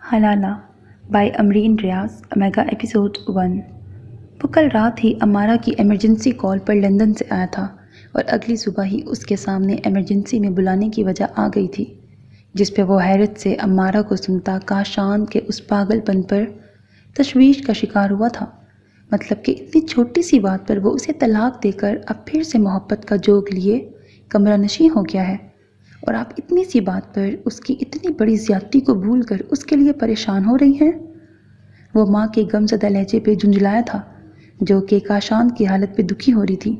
حلالہ by Amreen Riaz mega episode 1۔ وہ کل رات ہی امارہ کی ایمرجنسی کال پر لندن سے آیا تھا اور اگلی صبح ہی اس کے سامنے ایمرجنسی میں بلانے کی وجہ آ گئی تھی، جس پہ وہ حیرت سے امارہ کو سنتا کاشان کے اس پاگل پن پر تشویش کا شکار ہوا تھا۔ مطلب کہ اتنی چھوٹی سی بات پر وہ اسے طلاق دے کر اب پھر سے محبت کا جوگ لیے کمرہ نشیں ہو گیا ہے، اور آپ اتنی سی بات پر اس کی اتنی بڑی زیادتی کو بھول کر اس کے لیے پریشان ہو رہی ہیں۔ وہ ماں کے غمزدہ لہجے پہ جھنجھلایا تھا، جو کہ کاشان کی حالت پہ دکھی ہو رہی تھی۔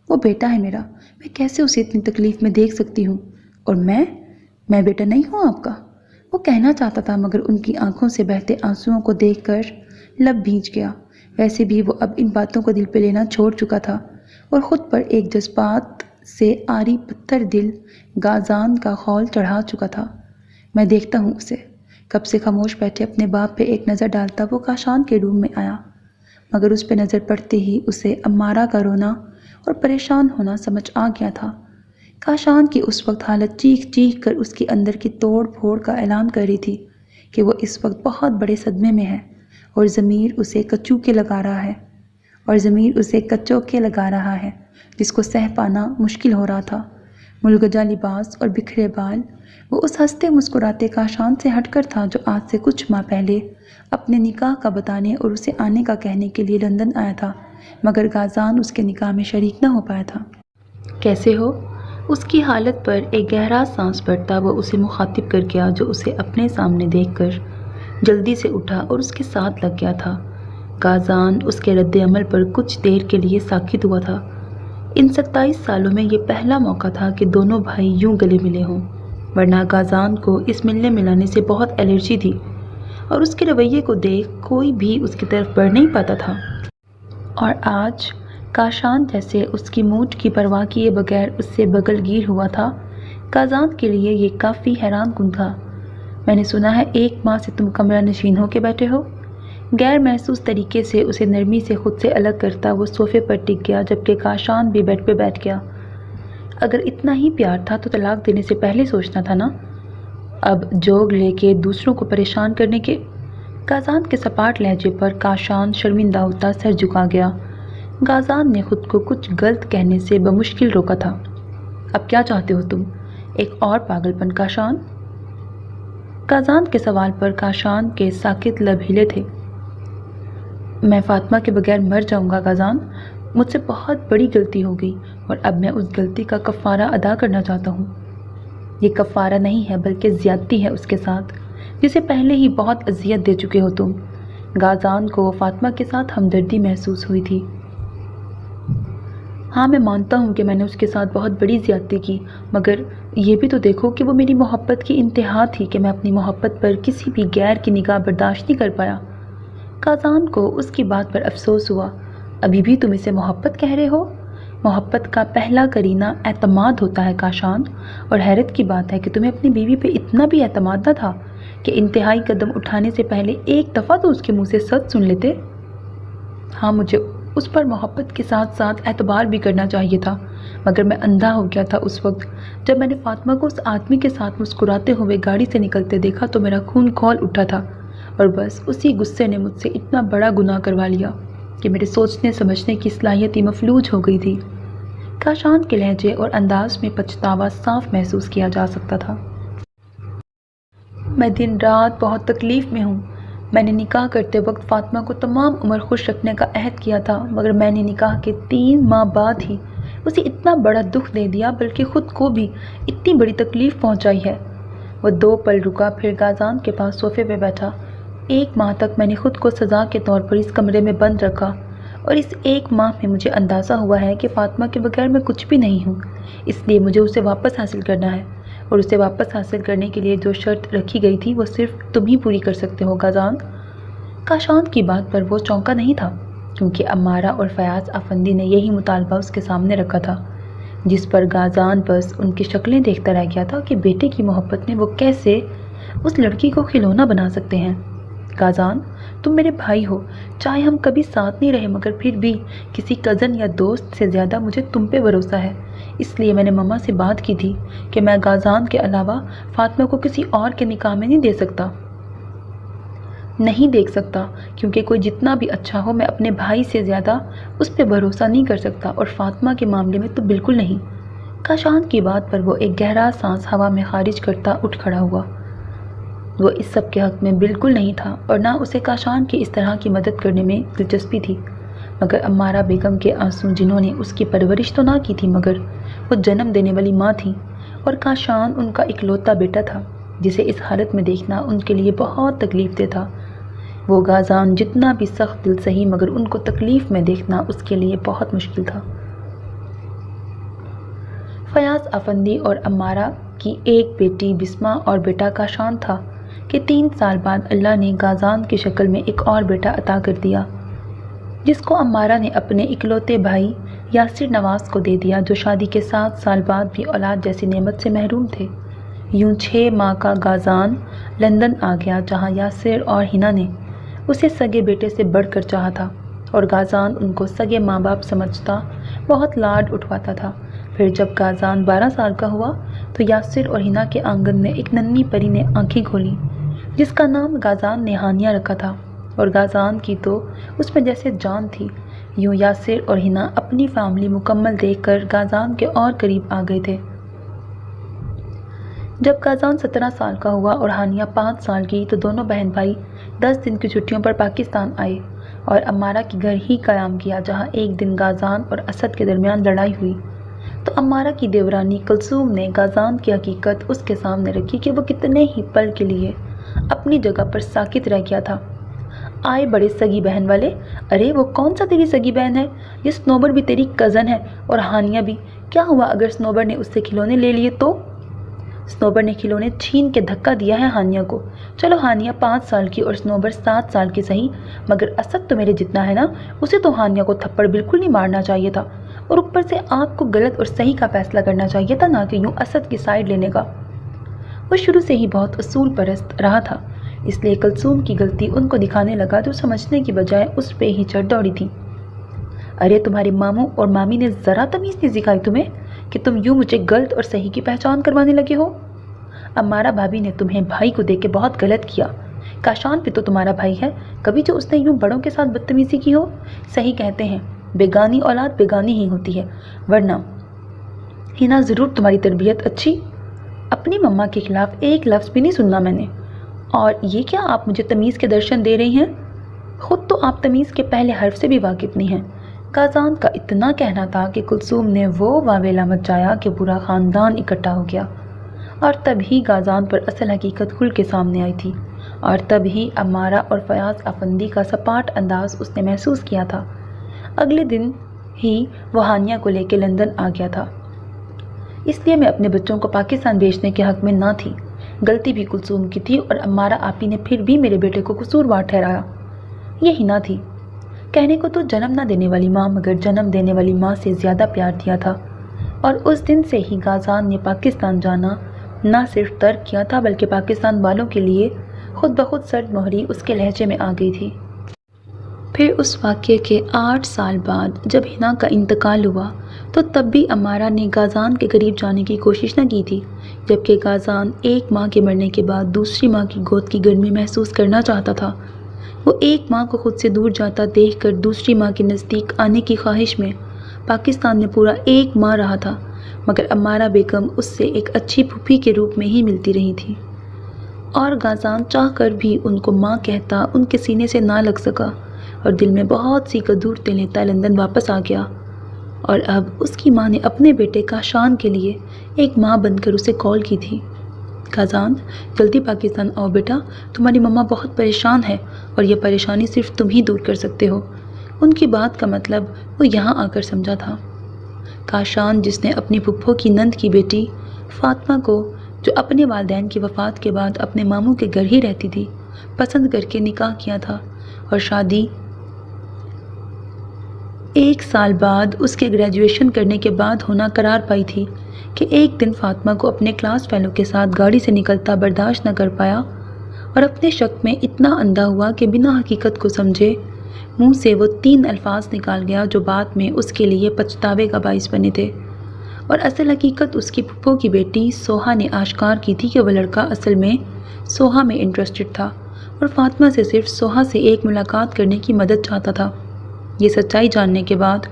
وہ بیٹا ہے میرا، میں کیسے اسے اتنی تکلیف میں دیکھ سکتی ہوں، اور میں بیٹا نہیں ہوں آپ کا؟ وہ کہنا چاہتا تھا، مگر ان کی آنکھوں سے بہتے آنسوؤں کو دیکھ کر لب بھیج گیا۔ ویسے بھی وہ اب ان باتوں کو دل پہ لینا چھوڑ چکا تھا اور خود پر ایک جذبات سے آری پتھر دل غازان کا خول چڑھا چکا تھا۔ میں دیکھتا ہوں اسے۔ کب سے خاموش بیٹھے اپنے باپ پہ ایک نظر ڈالتا وہ کاشان کے روم میں آیا، مگر اس پہ نظر پڑتے ہی اسے امارہ کا رونا اور پریشان ہونا سمجھ آ گیا تھا۔ کاشان کی اس وقت حالت چیخ چیخ کر اس کے اندر کی توڑ پھوڑ کا اعلان کر رہی تھی کہ وہ اس وقت بہت بڑے صدمے میں ہے اور ضمیر اسے کچوکے لگا رہا ہے، جس کو سہ پانا مشکل ہو رہا تھا۔ ملگجا لباس اور بکھرے بال، وہ اس ہنستے مسکراتے کاشان سے ہٹ کر تھا جو آج سے کچھ ماہ پہلے اپنے نکاح کا بتانے اور اسے آنے کا کہنے کے لیے لندن آیا تھا، مگر غازان اس کے نکاح میں شریک نہ ہو پایا تھا۔ کیسے ہو؟ اس کی حالت پر ایک گہرا سانس بھرتا وہ اسے مخاطب کر گیا، جو اسے اپنے سامنے دیکھ کر جلدی سے اٹھا اور اس کے ساتھ لگ گیا تھا۔ غازان اس کے رد عمل پر کچھ دیر کے لیے ساکت ہوا تھا۔ ان 27 سالوں میں یہ پہلا موقع تھا کہ دونوں بھائی یوں گلے ملے ہوں، ورنہ غازان کو اس ملنے ملانے سے بہت الرجی تھی اور اس کے رویے کو دیکھ کوئی بھی اس کی طرف بڑھ نہیں پاتا تھا۔ اور آج کاشان جیسے اس کی موڈ کی پرواہ کیے بغیر اس سے بغل گیر ہوا تھا، غازان کے لیے یہ کافی حیران کن تھا۔ میں نے سنا ہے 1 ماہ سے تم کمرہ نشین ہو کے بیٹھے ہو؟ غیر محسوس طریقے سے اسے نرمی سے خود سے الگ کرتا وہ صوفے پر ٹک گیا، جبکہ کاشان بھی بیڈ پہ بیٹھ گیا۔ اگر اتنا ہی پیار تھا تو طلاق دینے سے پہلے سوچنا تھا نا، اب جوگ لے کے دوسروں کو پریشان کرنے کے۔ غازان کے سپاٹ لہجے پر کاشان شرمندہ ہوتا سر جھکا گیا۔ غازان نے خود کو کچھ غلط کہنے سے بمشکل روکا تھا۔ اب کیا چاہتے ہو تم؟ ایک اور پاگل پن کاشان؟ غازان کے سوال پر کاشان کے ساکت لب ہلے تھے۔ میں فاطمہ کے بغیر مر جاؤں گا غازان، مجھ سے بہت بڑی غلطی ہو گئی اور اب میں اس غلطی کا کفارہ ادا کرنا چاہتا ہوں۔ یہ کفارہ نہیں ہے بلکہ زیادتی ہے اس کے ساتھ، جسے پہلے ہی بہت اذیت دے چکے ہو تم۔ غازان کو فاطمہ کے ساتھ ہمدردی محسوس ہوئی تھی۔ ہاں میں مانتا ہوں کہ میں نے اس کے ساتھ بہت بڑی زیادتی کی، مگر یہ بھی تو دیکھو کہ وہ میری محبت کی انتہا تھی کہ میں اپنی محبت پر کسی بھی غیر کی نگاہ برداشت نہیں کر پایا۔ غازان کو اس کی بات پر افسوس ہوا۔ ابھی بھی تم اسے محبت کہہ رہے ہو؟ محبت کا پہلا قرینہ اعتماد ہوتا ہے کاشان، اور حیرت کی بات ہے کہ تمہیں اپنی بیوی پہ اتنا بھی اعتماد نہ تھا کہ انتہائی قدم اٹھانے سے پہلے ایک دفعہ تو اس کے منہ سے سچ سن لیتے۔ ہاں مجھے اس پر محبت کے ساتھ ساتھ اعتبار بھی کرنا چاہیے تھا، مگر میں اندھا ہو گیا تھا اس وقت جب میں نے فاطمہ کو اس آدمی کے ساتھ مسکراتے ہوئے گاڑی سے نکلتے دیکھا تو میرا خون کھول اٹھا تھا، اور بس اسی غصے نے مجھ سے اتنا بڑا گناہ کروا لیا کہ میرے سوچنے سمجھنے کی صلاحیت ہی مفلوج ہو گئی تھی۔ کاشان کے لہجے اور انداز میں پچھتاوا صاف محسوس کیا جا سکتا تھا۔ میں دن رات بہت تکلیف میں ہوں۔ میں نے نکاح کرتے وقت فاطمہ کو تمام عمر خوش رکھنے کا عہد کیا تھا، مگر میں نے نکاح کے 3 ماہ بعد ہی اسے اتنا بڑا دکھ دے دیا، بلکہ خود کو بھی اتنی بڑی تکلیف پہنچائی ہے۔ وہ 2 پل رکا، پھر غازان کے پاس صوفے پہ بیٹھا۔ 1 ماہ تک میں نے خود کو سزا کے طور پر اس کمرے میں بند رکھا، اور اس 1 ماہ میں مجھے اندازہ ہوا ہے کہ فاطمہ کے بغیر میں کچھ بھی نہیں ہوں، اس لیے مجھے اسے واپس حاصل کرنا ہے، اور اسے واپس حاصل کرنے کے لیے جو شرط رکھی گئی تھی وہ صرف تم ہی پوری کر سکتے ہو غازان۔ کاشان کی بات پر وہ چونکا نہیں تھا، کیونکہ امارہ اور فیاض افندی نے یہی مطالبہ اس کے سامنے رکھا تھا، جس پر غازان بس ان کی شکلیں دیکھتا رہ گیا تھا کہ بیٹے کی محبت میں وہ کیسے اس لڑکی کو کھلونا بنا سکتے ہیں۔ غازان تم میرے بھائی ہو، چاہے ہم کبھی ساتھ نہیں رہے، مگر پھر بھی کسی کزن یا دوست سے زیادہ مجھے تم پہ بھروسہ ہے، اس لیے میں نے مما سے بات کی تھی کہ میں غازان کے علاوہ فاطمہ کو کسی اور کے نکاح میں نہیں دے سکتا۔ نہیں دیکھ سکتا، کیونکہ کوئی جتنا بھی اچھا ہو میں اپنے بھائی سے زیادہ اس پہ بھروسہ نہیں کر سکتا، اور فاطمہ کے معاملے میں تو بالکل نہیں۔ کاشان کی بات پر وہ ایک گہرا سانس ہوا میں خارج کرتا اٹھ کھڑا ہوا۔ وہ اس سب کے حق میں بالکل نہیں تھا، اور نہ اسے کاشان کی اس طرح کی مدد کرنے میں دلچسپی تھی، مگر عمارہ بیگم کے آنسو جنہوں نے اس کی پرورش تو نہ کی تھی مگر وہ جنم دینے والی ماں تھی، اور کاشان ان کا اکلوتا بیٹا تھا جسے اس حالت میں دیکھنا ان کے لیے بہت تکلیف دہ تھا۔ وہ غازان جتنا بھی سخت دل سہی مگر ان کو تکلیف میں دیکھنا اس کے لیے بہت مشکل تھا۔ فیاض افندی اور عمارہ کی ایک بیٹی بسمہ اور بیٹا کاشان تھا کہ 3 سال بعد اللہ نے غازان کی شکل میں ایک اور بیٹا عطا کر دیا، جس کو عمارہ نے اپنے اکلوتے بھائی یاسر نواز کو دے دیا، جو شادی کے 7 سال بعد بھی اولاد جیسی نعمت سے محروم تھے۔ یوں 6 ماہ کا غازان لندن آ گیا، جہاں یاسر اور ہنا نے اسے سگے بیٹے سے بڑھ کر چاہا تھا، اور غازان ان کو سگے ماں باپ سمجھتا بہت لاڈ اٹھواتا تھا۔ پھر جب غازان 12 سال کا ہوا تو یاسر اور ہنا کے آنگن میں ایک ننھی پری نے آنکھیں کھولیں، جس کا نام غازان نے ہانیہ رکھا تھا، اور غازان کی تو اس میں جیسے جان تھی۔ یوں یاسر اور ہنا اپنی فیملی مکمل دیکھ کر غازان کے اور قریب آ گئے تھے۔ جب غازان 17 سال کا ہوا اور ہانیہ 5 سال کی تو دونوں بہن بھائی 10 دن کی چھٹیوں پر پاکستان آئے اور عمارہ کی گھر ہی قیام کیا، جہاں ایک دن غازان اور اسد کے درمیان لڑائی ہوئی تو عمارہ کی دیورانی کلثوم نے غازان کی حقیقت اس کے سامنے رکھی کہ وہ کتنے ہی پل کے لیے اپنی جگہ پر ساکت رہ گیا تھا۔ آئے بڑے سگی بہن والے، ارے وہ کون سا تیری سگی بہن ہے؟ یہ سنوبر بھی تیری کزن ہے، اور ہانیہ بھی۔ کیا ہوا اگر سنوبر نے اس سے کھلونے لے لیے تو؟ سنوبر نے کھلونے چھین کے دھکا دیا ہے ہانیہ کو۔ چلو ہانیہ 5 سال کی اور سنوبر 7 سال کی صحیح، مگر اسد تو میرے جتنا ہے نا، اسے تو ہانیہ کو تھپڑ بالکل نہیں مارنا چاہیے تھا، اور اوپر سے آپ کو غلط اور صحیح کا فیصلہ کرنا چاہیے تھا، نہ کہ یوں اسد کی سائیڈ لینے کا۔ وہ شروع سے ہی بہت اصول پرست رہا تھا، اس لیے کلثوم کی غلطی ان کو دکھانے لگا تو سمجھنے کی بجائے اس پہ ہی چڑھ دوڑی تھی۔ ارے تمہارے ماموں اور مامی نے ذرا تمیز نہیں سکھائی تمہیں کہ تم یوں مجھے غلط اور صحیح کی پہچان کروانے لگے ہو؟ عمارہ بھابھی نے تمہیں بھائی کو دیکھ کے بہت غلط کیا۔ کاشان بھی تو تمہارا بھائی ہے، کبھی جو اس نے یوں بڑوں کے ساتھ بدتمیزی کی ہو؟ صحیح کہتے ہیں، بیگانی اولاد بیگانی ہی ہوتی ہے، ورنہ ہنا ضرور تمہاری تربیت اچھی۔ اپنی مما کے خلاف ایک لفظ بھی نہیں سننا میں نے۔ اور یہ کیا آپ مجھے تمیز کے درشن دے رہی ہیں؟ خود تو آپ تمیز کے پہلے حرف سے بھی واقف نہیں ہیں۔ غازان کا اتنا کہنا تھا کہ کلثوم نے وہ واویلا مچایا کہ پورا خاندان اکٹھا ہو گیا، اور تب ہی غازان پر اصل حقیقت کھل کے سامنے آئی تھی، اور تب ہی عمارہ اور فیاض افندی کا سپاٹ انداز اس نے محسوس کیا تھا۔ اگلے دن ہی وہ ہانیہ کو لے کے لندن آ گیا تھا، اس لیے میں اپنے بچوں کو پاکستان بھیجنے کے حق میں نہ تھی۔ غلطی بھی کلثوم کی تھی، اور عمارہ آپی نے پھر بھی میرے بیٹے کو قصوروار ٹھہرایا۔ یہ ہنا تھی، کہنے کو تو جنم نہ دینے والی ماں مگر جنم دینے والی ماں سے زیادہ پیار دیا تھا، اور اس دن سے ہی غازان نے پاکستان جانا نہ صرف ترک کیا تھا بلکہ پاکستان والوں کے لیے خود بخود سرد مہری اس کے لہجے میں آ گئی تھی۔ پھر اس واقعے کے 8 سال بعد جب ہنا کا انتقال ہوا تو تب بھی عمارہ نے غازان کے قریب جانے کی کوشش نہ کی تھی، جبکہ غازان 1 ماں کے مرنے کے بعد دوسری ماں کی گود کی گرمی محسوس کرنا چاہتا تھا۔ وہ 1 ماں کو خود سے دور جاتا دیکھ کر دوسری ماں کے نزدیک آنے کی خواہش میں پاکستان میں پورا 1 ماہ رہا تھا، مگر عمارہ بیگم اس سے ایک اچھی پھوپھی کے روپ میں ہی ملتی رہی تھی، اور غازان چاہ کر بھی ان کو ماں کہتا ان کے سینے سے نہ لگ سکا، اور دل میں بہت سی قدورتیں لیتا لندن واپس آ گیا، اور اب اس کی ماں نے اپنے بیٹے کاشان کے لیے ایک ماں بن کر اسے کال کی تھی۔ غازان جلدی پاکستان آؤ بیٹا، تمہاری مما بہت پریشان ہے، اور یہ پریشانی صرف تم ہی دور کر سکتے ہو۔ ان کی بات کا مطلب وہ یہاں آ کر سمجھا تھا۔ کاشان جس نے اپنی پھپھو کی نند کی بیٹی فاطمہ کو، جو اپنے والدین کی وفات کے بعد اپنے ماموں کے گھر ہی رہتی تھی، پسند کر کے نکاح کیا تھا، اور شادی 1 سال بعد اس کے گریجویشن کرنے کے بعد ہونا قرار پائی تھی کہ ایک دن فاطمہ کو اپنے کلاس فیلو کے ساتھ گاڑی سے نکلتا برداشت نہ کر پایا، اور اپنے شک میں اتنا اندھا ہوا کہ بنا حقیقت کو سمجھے منہ سے وہ 3 الفاظ نکال گیا جو بعد میں اس کے لیے پچھتاوے کا باعث بنے تھے، اور اصل حقیقت اس کی پھپھو کی بیٹی سوہا نے آشکار کی تھی کہ وہ لڑکا اصل میں سوہا میں انٹرسٹڈ تھا، اور فاطمہ سے صرف سوہا سے ایک ملاقات کرنے کی مدد چاہتا تھا۔ یہ سچائی جاننے کے بعد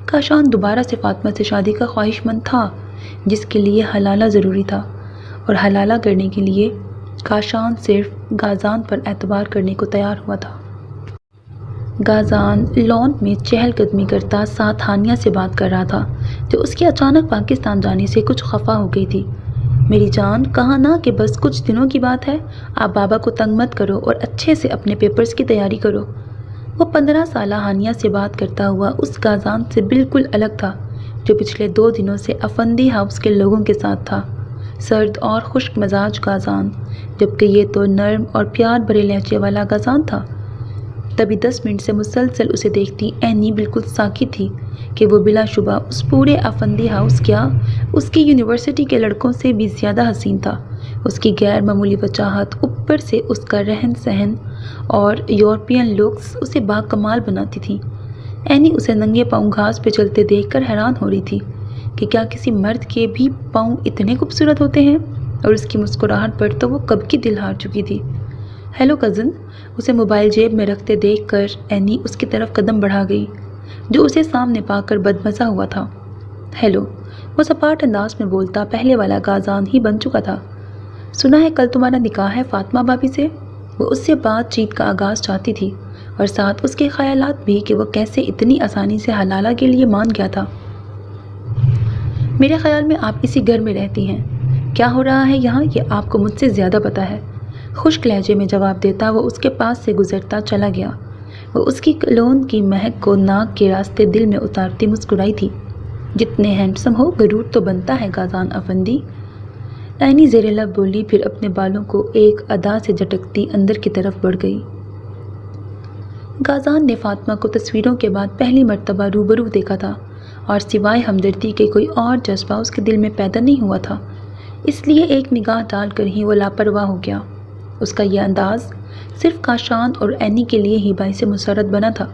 کاشان دوبارہ سے فاطمہ سے شادی کا خواہش مند تھا، جس کے لیے حلالہ ضروری تھا، اور حلالہ کرنے کے لیے کاشان صرف غازان پر اعتبار کرنے کو تیار ہوا تھا۔ غازان لان میں چہل قدمی کرتا ساتھ ہانیہ سے بات کر رہا تھا، جو اس کے اچانک پاکستان جانے سے کچھ خفا ہو گئی تھی۔ میری جان، کہا نا کہ بس کچھ دنوں کی بات ہے، آپ بابا کو تنگ مت کرو اور اچھے سے اپنے پیپرز کی تیاری کرو۔ وہ 15 سالہ ہانیہ سے بات کرتا ہوا اس غازان سے بالکل الگ تھا جو پچھلے 2 دنوں سے افندی ہاؤس کے لوگوں کے ساتھ تھا۔ سرد اور خشک مزاج غازان، جبکہ یہ تو نرم اور پیار بھرے لہجے والا غازان تھا۔ تبھی 10 منٹ سے مسلسل اسے دیکھتی اینی بالکل ساکت تھی کہ وہ بلا شبہ اس پورے افندی ہاؤس کیا اس کی یونیورسٹی کے لڑکوں سے بھی زیادہ حسین تھا۔ اس کی غیر معمولی وجاہت، اوپر سے اس کا رہن سہن اور یورپین لکس اسے باکمال بناتی تھی۔ اینی اسے ننگے پاؤں گھاس پہ چلتے دیکھ کر حیران ہو رہی تھی کہ کیا کسی مرد کے بھی پاؤں اتنے خوبصورت ہوتے ہیں، اور اس کی مسکراہٹ پر تو وہ کب کی دل ہار چکی تھی۔ ہیلو کزن، اسے موبائل جیب میں رکھتے دیکھ کر اینی اس کی طرف قدم بڑھا گئی، جو اسے سامنے پا کر بدمزہ ہوا تھا۔ ہیلو، وہ سپاٹ انداز میں بولتا پہلے والا غازان ہی بن چکا تھا۔ سنا ہے کل تمہارا نکاح ہے فاطمہ بھابھی سے؟ وہ اس سے بات چیت کا آغاز چاہتی تھی، اور ساتھ اس کے خیالات بھی کہ وہ کیسے اتنی آسانی سے حلالہ کے لیے مان گیا تھا۔ میرے خیال میں آپ اسی گھر میں رہتی ہیں۔ کیا ہو رہا ہے یہاں یہ آپ کو مجھ سے زیادہ پتہ ہے، خشک لہجے میں جواب دیتا وہ اس کے پاس سے گزرتا چلا گیا۔ وہ اس کی کلون کی مہک کو ناک کے راستے دل میں اتارتی مسکرائی تھی۔ جتنے ہینڈسم ہو، غرور تو بنتا ہے غازان افندی، اینی زیر لب بولی، پھر اپنے بالوں کو ایک ادا سے جھٹکتی اندر کی طرف بڑھ گئی۔ غازان نے فاطمہ کو تصویروں کے بعد پہلی مرتبہ روبرو دیکھا تھا، اور سوائے ہمدردی کے کوئی اور جذبہ اس کے دل میں پیدا نہیں ہوا تھا، اس لیے ایک نگاہ ڈال کر ہی وہ لاپرواہ ہو گیا۔ اس کا یہ انداز صرف کاشان اور اینی کے لیے ہی باعث مسرت بنا تھا۔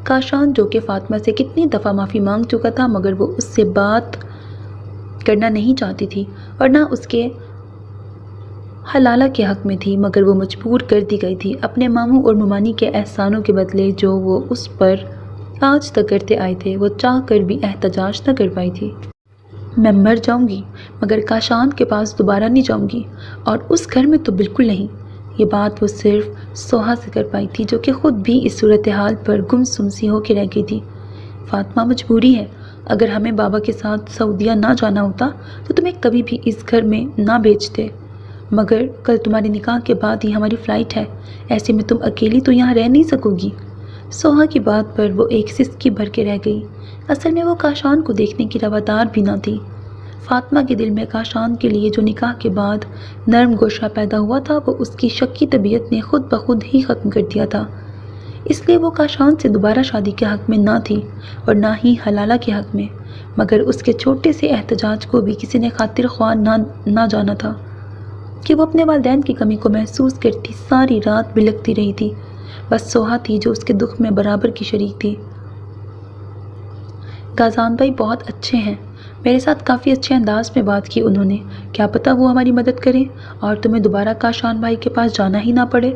کاشان، جو کہ فاطمہ سے کتنی دفعہ معافی مانگ چکا تھا، مگر وہ اس سے بات کرنا نہیں چاہتی تھی اور نہ اس کے حلالہ کے حق میں تھی، مگر وہ مجبور کر دی گئی تھی اپنے ماموں اور ممانی کے احسانوں کے بدلے جو وہ اس پر آج تک کرتے آئے تھے۔ وہ چاہ کر بھی احتجاج نہ کر پائی تھی۔ میں مر جاؤں گی مگر کاشان کے پاس دوبارہ نہیں جاؤں گی، اور اس گھر میں تو بالکل نہیں۔ یہ بات وہ صرف سوہا سے کر پائی تھی، جو کہ خود بھی اس صورتحال پر گمسم سی ہو کے رہ گئی تھی۔ فاطمہ، مجبوری ہے، اگر ہمیں بابا کے ساتھ سعودیہ نہ جانا ہوتا تو تمہیں کبھی بھی اس گھر میں نہ بھیجتے، مگر کل تمہارے نکاح کے بعد ہی ہماری فلائٹ ہے، ایسے میں تم اکیلی تو یہاں رہ نہیں سکو گی۔ سوہا کی بات پر وہ ایک سسکی بھر کے رہ گئی۔ اصل میں وہ کاشان کو دیکھنے کی روادار بھی نہ تھی۔ فاطمہ کے دل میں کاشان کے لیے جو نکاح کے بعد نرم گوشہ پیدا ہوا تھا، وہ اس کی شکی طبیعت نے خود بخود ہی ختم کر دیا تھا۔ اس لیے وہ کاشان سے دوبارہ شادی کے حق میں نہ تھی اور نہ ہی حلالہ کے حق میں، مگر اس کے چھوٹے سے احتجاج کو بھی کسی نے خاطر خواہ نہ جانا تھا کہ وہ اپنے والدین کی کمی کو محسوس کرتی ساری رات بلکتی رہی تھی۔ بس سوہا تھی جو اس کے دکھ میں برابر کی شریک تھی۔ غازان بھائی بہت اچھے ہیں، میرے ساتھ کافی اچھے انداز میں بات کی انہوں نے، کیا پتہ وہ ہماری مدد کریں اور تمہیں دوبارہ کاشان بھائی کے پاس جانا ہی نہ پڑے۔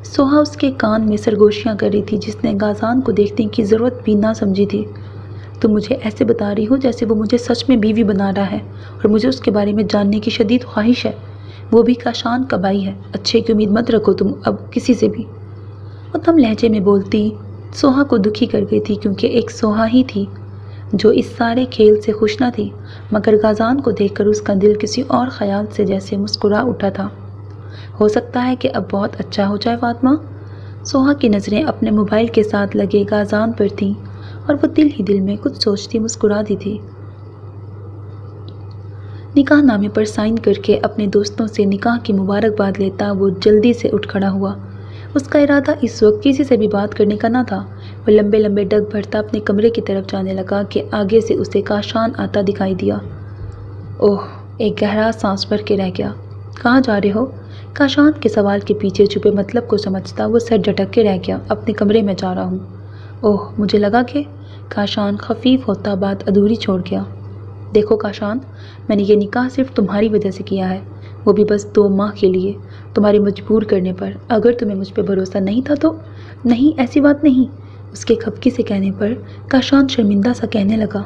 سوہا اس کے کان میں سرگوشیاں کر رہی تھی، جس نے غازان کو دیکھنے کی ضرورت بھی نہ سمجھی تھی۔ تم مجھے ایسے بتا رہی ہو جیسے وہ مجھے سچ میں بیوی بنا رہا ہے، اور مجھے اس کے بارے میں جاننے کی شدید خواہش ہے۔ وہ بھی کاشان کا بھائی ہے، اچھے کی امید مت رکھو تم اب کسی سے بھی۔ وہ نم لہجے میں بولتی سوہا کو دکھی کر گئی تھی، کیونکہ ایک سوہا ہی تھی جو اس سارے کھیل سے خوش نہ تھی، مگر غازان کو دیکھ کر اس کا دل کسی اور خیال سے جیسے مسکرا اٹھا تھا۔ ہو سکتا ہے کہ اب بہت اچھا ہو جائے فاطمہ۔ سوہا کی نظریں اپنے موبائل کے ساتھ لگے غازان پر تھیں، اور وہ دل ہی دل میں کچھ سوچتی مسکراتی تھی۔ نکاح نامے پر سائن کر کے اپنے دوستوں سے نکاح کی مبارکباد لیتا وہ جلدی سے اٹھ کھڑا ہوا۔ اس کا ارادہ اس وقت کسی سے بھی بات کرنے کا نہ تھا۔ وہ لمبے لمبے ڈگ بھرتا اپنے کمرے کی طرف جانے لگا کہ آگے سے اسے کاشان آتا دکھائی دیا۔ اوہ، ایک گہرا سانس بھر کے رہ گیا۔ کہاں جا رہے ہو؟ کاشان کے سوال کے پیچھے چھپے مطلب کو سمجھتا وہ سر جھٹک کے رہ گیا۔ اپنے کمرے میں جا رہا ہوں۔ اوہ، مجھے لگا کہ کاشان خفیف ہوتا بات ادھوری چھوڑ گیا۔ دیکھو کاشان، میں نے یہ نکاح صرف تمہاری وجہ سے کیا ہے، وہ بھی بس 2 ماہ کے لیے، تمہارے مجبور کرنے پر۔ اگر تمہیں مجھ پہ بھروسہ نہیں تھا تو…؟ نہیں، ایسی بات نہیں۔ اس کے خفگی سے کہنے پر کاشان شرمندہ سا کہنے لگا،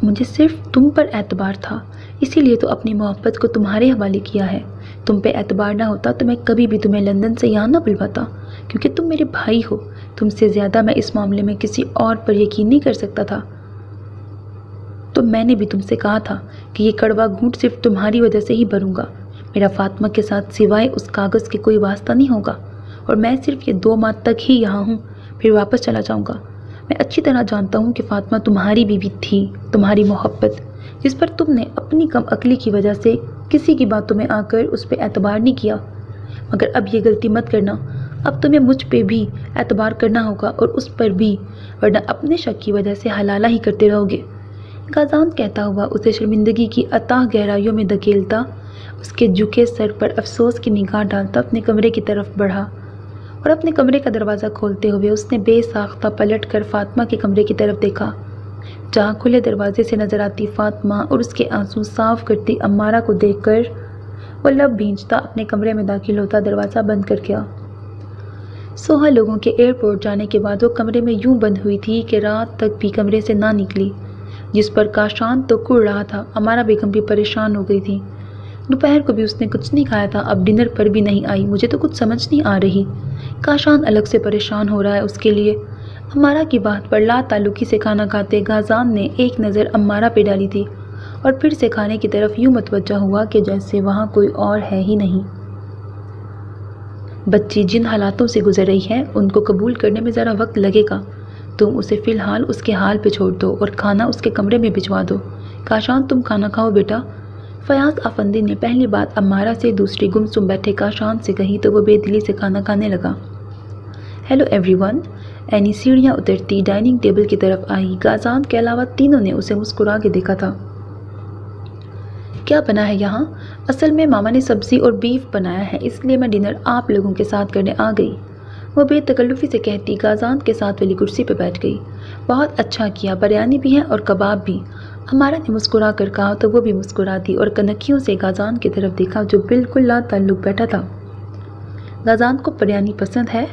مجھے صرف تم پر اعتبار تھا، اسی لیے تو اپنی محبت کو تمہارے حوالے کیا ہے۔ تم پہ اعتبار نہ ہوتا تو میں کبھی بھی تمہیں لندن سے یہاں نہ بلواتا، کیونکہ تم میرے بھائی ہو۔ تم سے زیادہ میں اس معاملے میں کسی اور پر یقین نہیں کر سکتا تھا۔ تو میں نے بھی تم سے کہا تھا کہ یہ کڑوا گھونٹ صرف تمہاری وجہ سے ہی بھروں گا۔ میرا فاطمہ کے ساتھ سوائے اس کاغذ کے کوئی واسطہ نہیں ہوگا، اور میں صرف یہ 2 ماہ تک ہی یہاں ہوں، پھر واپس چلا جاؤں گا۔ میں اچھی طرح جانتا ہوں کہ فاطمہ تمہاری بیوی تھی، تمہاری محبت، جس پر تم نے اپنی کم عقلی کی وجہ سے کسی کی باتوں میں آ کر اس پہ اعتبار نہیں کیا۔ مگر اب یہ غلطی مت کرنا۔ اب تمہیں مجھ پہ بھی اعتبار کرنا ہوگا اور اس پر بھی، ورنہ اپنے شک کی وجہ سے حلالہ ہی کرتے رہو گے۔ غازان کہتا ہوا اسے شرمندگی کی اتاہ گہرائیوں میں دھکیلتا، اس کے جھکے سر پر افسوس کی نگاہ ڈالتا اپنے کمرے کی طرف بڑھا، اور اپنے کمرے کا دروازہ کھولتے ہوئے اس نے بے ساختہ پلٹ کر فاطمہ کے کمرے کی طرف دیکھا، جہاں کھلے دروازے سے نظر آتی فاطمہ اور اس کے آنسو صاف کرتی امارہ کو دیکھ کر وہ لب بھینچتا اپنے کمرے میں داخل ہوتا دروازہ بند کر گیا۔ سوہا لوگوں کے ایئرپورٹ جانے کے بعد وہ کمرے میں یوں بند ہوئی تھی کہ رات تک بھی کمرے سے نہ نکلی، جس پر کاشان تو کڑ رہا تھا۔ امارہ بیگم بھی پریشان ہو گئی تھی۔ دوپہر کو بھی اس نے کچھ نہیں کھایا تھا، اب ڈنر پر بھی نہیں آئی۔ مجھے تو کچھ سمجھ نہیں آ رہی، کاشان الگ سے پریشان ہو رہا ہے اس کے لیے۔ امارہ کی بات پر لا تعلقی سے کھانا کھاتے غازان نے ایک نظر امارہ پہ ڈالی تھی، اور پھر سے کھانے کی طرف یوں متوجہ ہوا کہ جیسے وہاں کوئی اور ہے ہی نہیں۔ بچی جن حالاتوں سے گزر رہی ہے ان کو قبول کرنے میں ذرا وقت لگے گا۔ تم اسے فی الحال اس کے حال پہ چھوڑ دو اور کھانا اس کے کمرے میں بھجوا دو۔ کاشان تم کھانا کھاو بیٹا۔ فیاض افندی نے پہلی بات امارہ سے، دوسری گمسم بیٹھے کاشان سے کہی تو وہ بے دلی سے کھانا کھانے لگا۔ Hello every one. اینی سیڑھیاں اترتی ڈائننگ ٹیبل کی طرف آئی۔ غازان کے علاوہ تینوں نے اسے مسکرا کے دیکھا تھا۔ کیا بنا ہے یہاں؟ اصل میں ماما نے سبزی اور بیف بنایا ہے، اس لیے میں ڈنر آپ لوگوں کے ساتھ کرنے آ گئی، وہ بے تکلفی سے کہتی غازان کے ساتھ والی کرسی پہ بیٹھ گئی۔ بہت اچھا کیا، بریانی بھی ہے اور کباب بھی، امارہ نے مسکرا کر کہا تو وہ بھی مسکرا دی اور کنکھیوں سے غازان کی طرف دیکھا جو بالکل لا تعلق بیٹھا تھا۔ غازان کو بریانی پسند ہے؟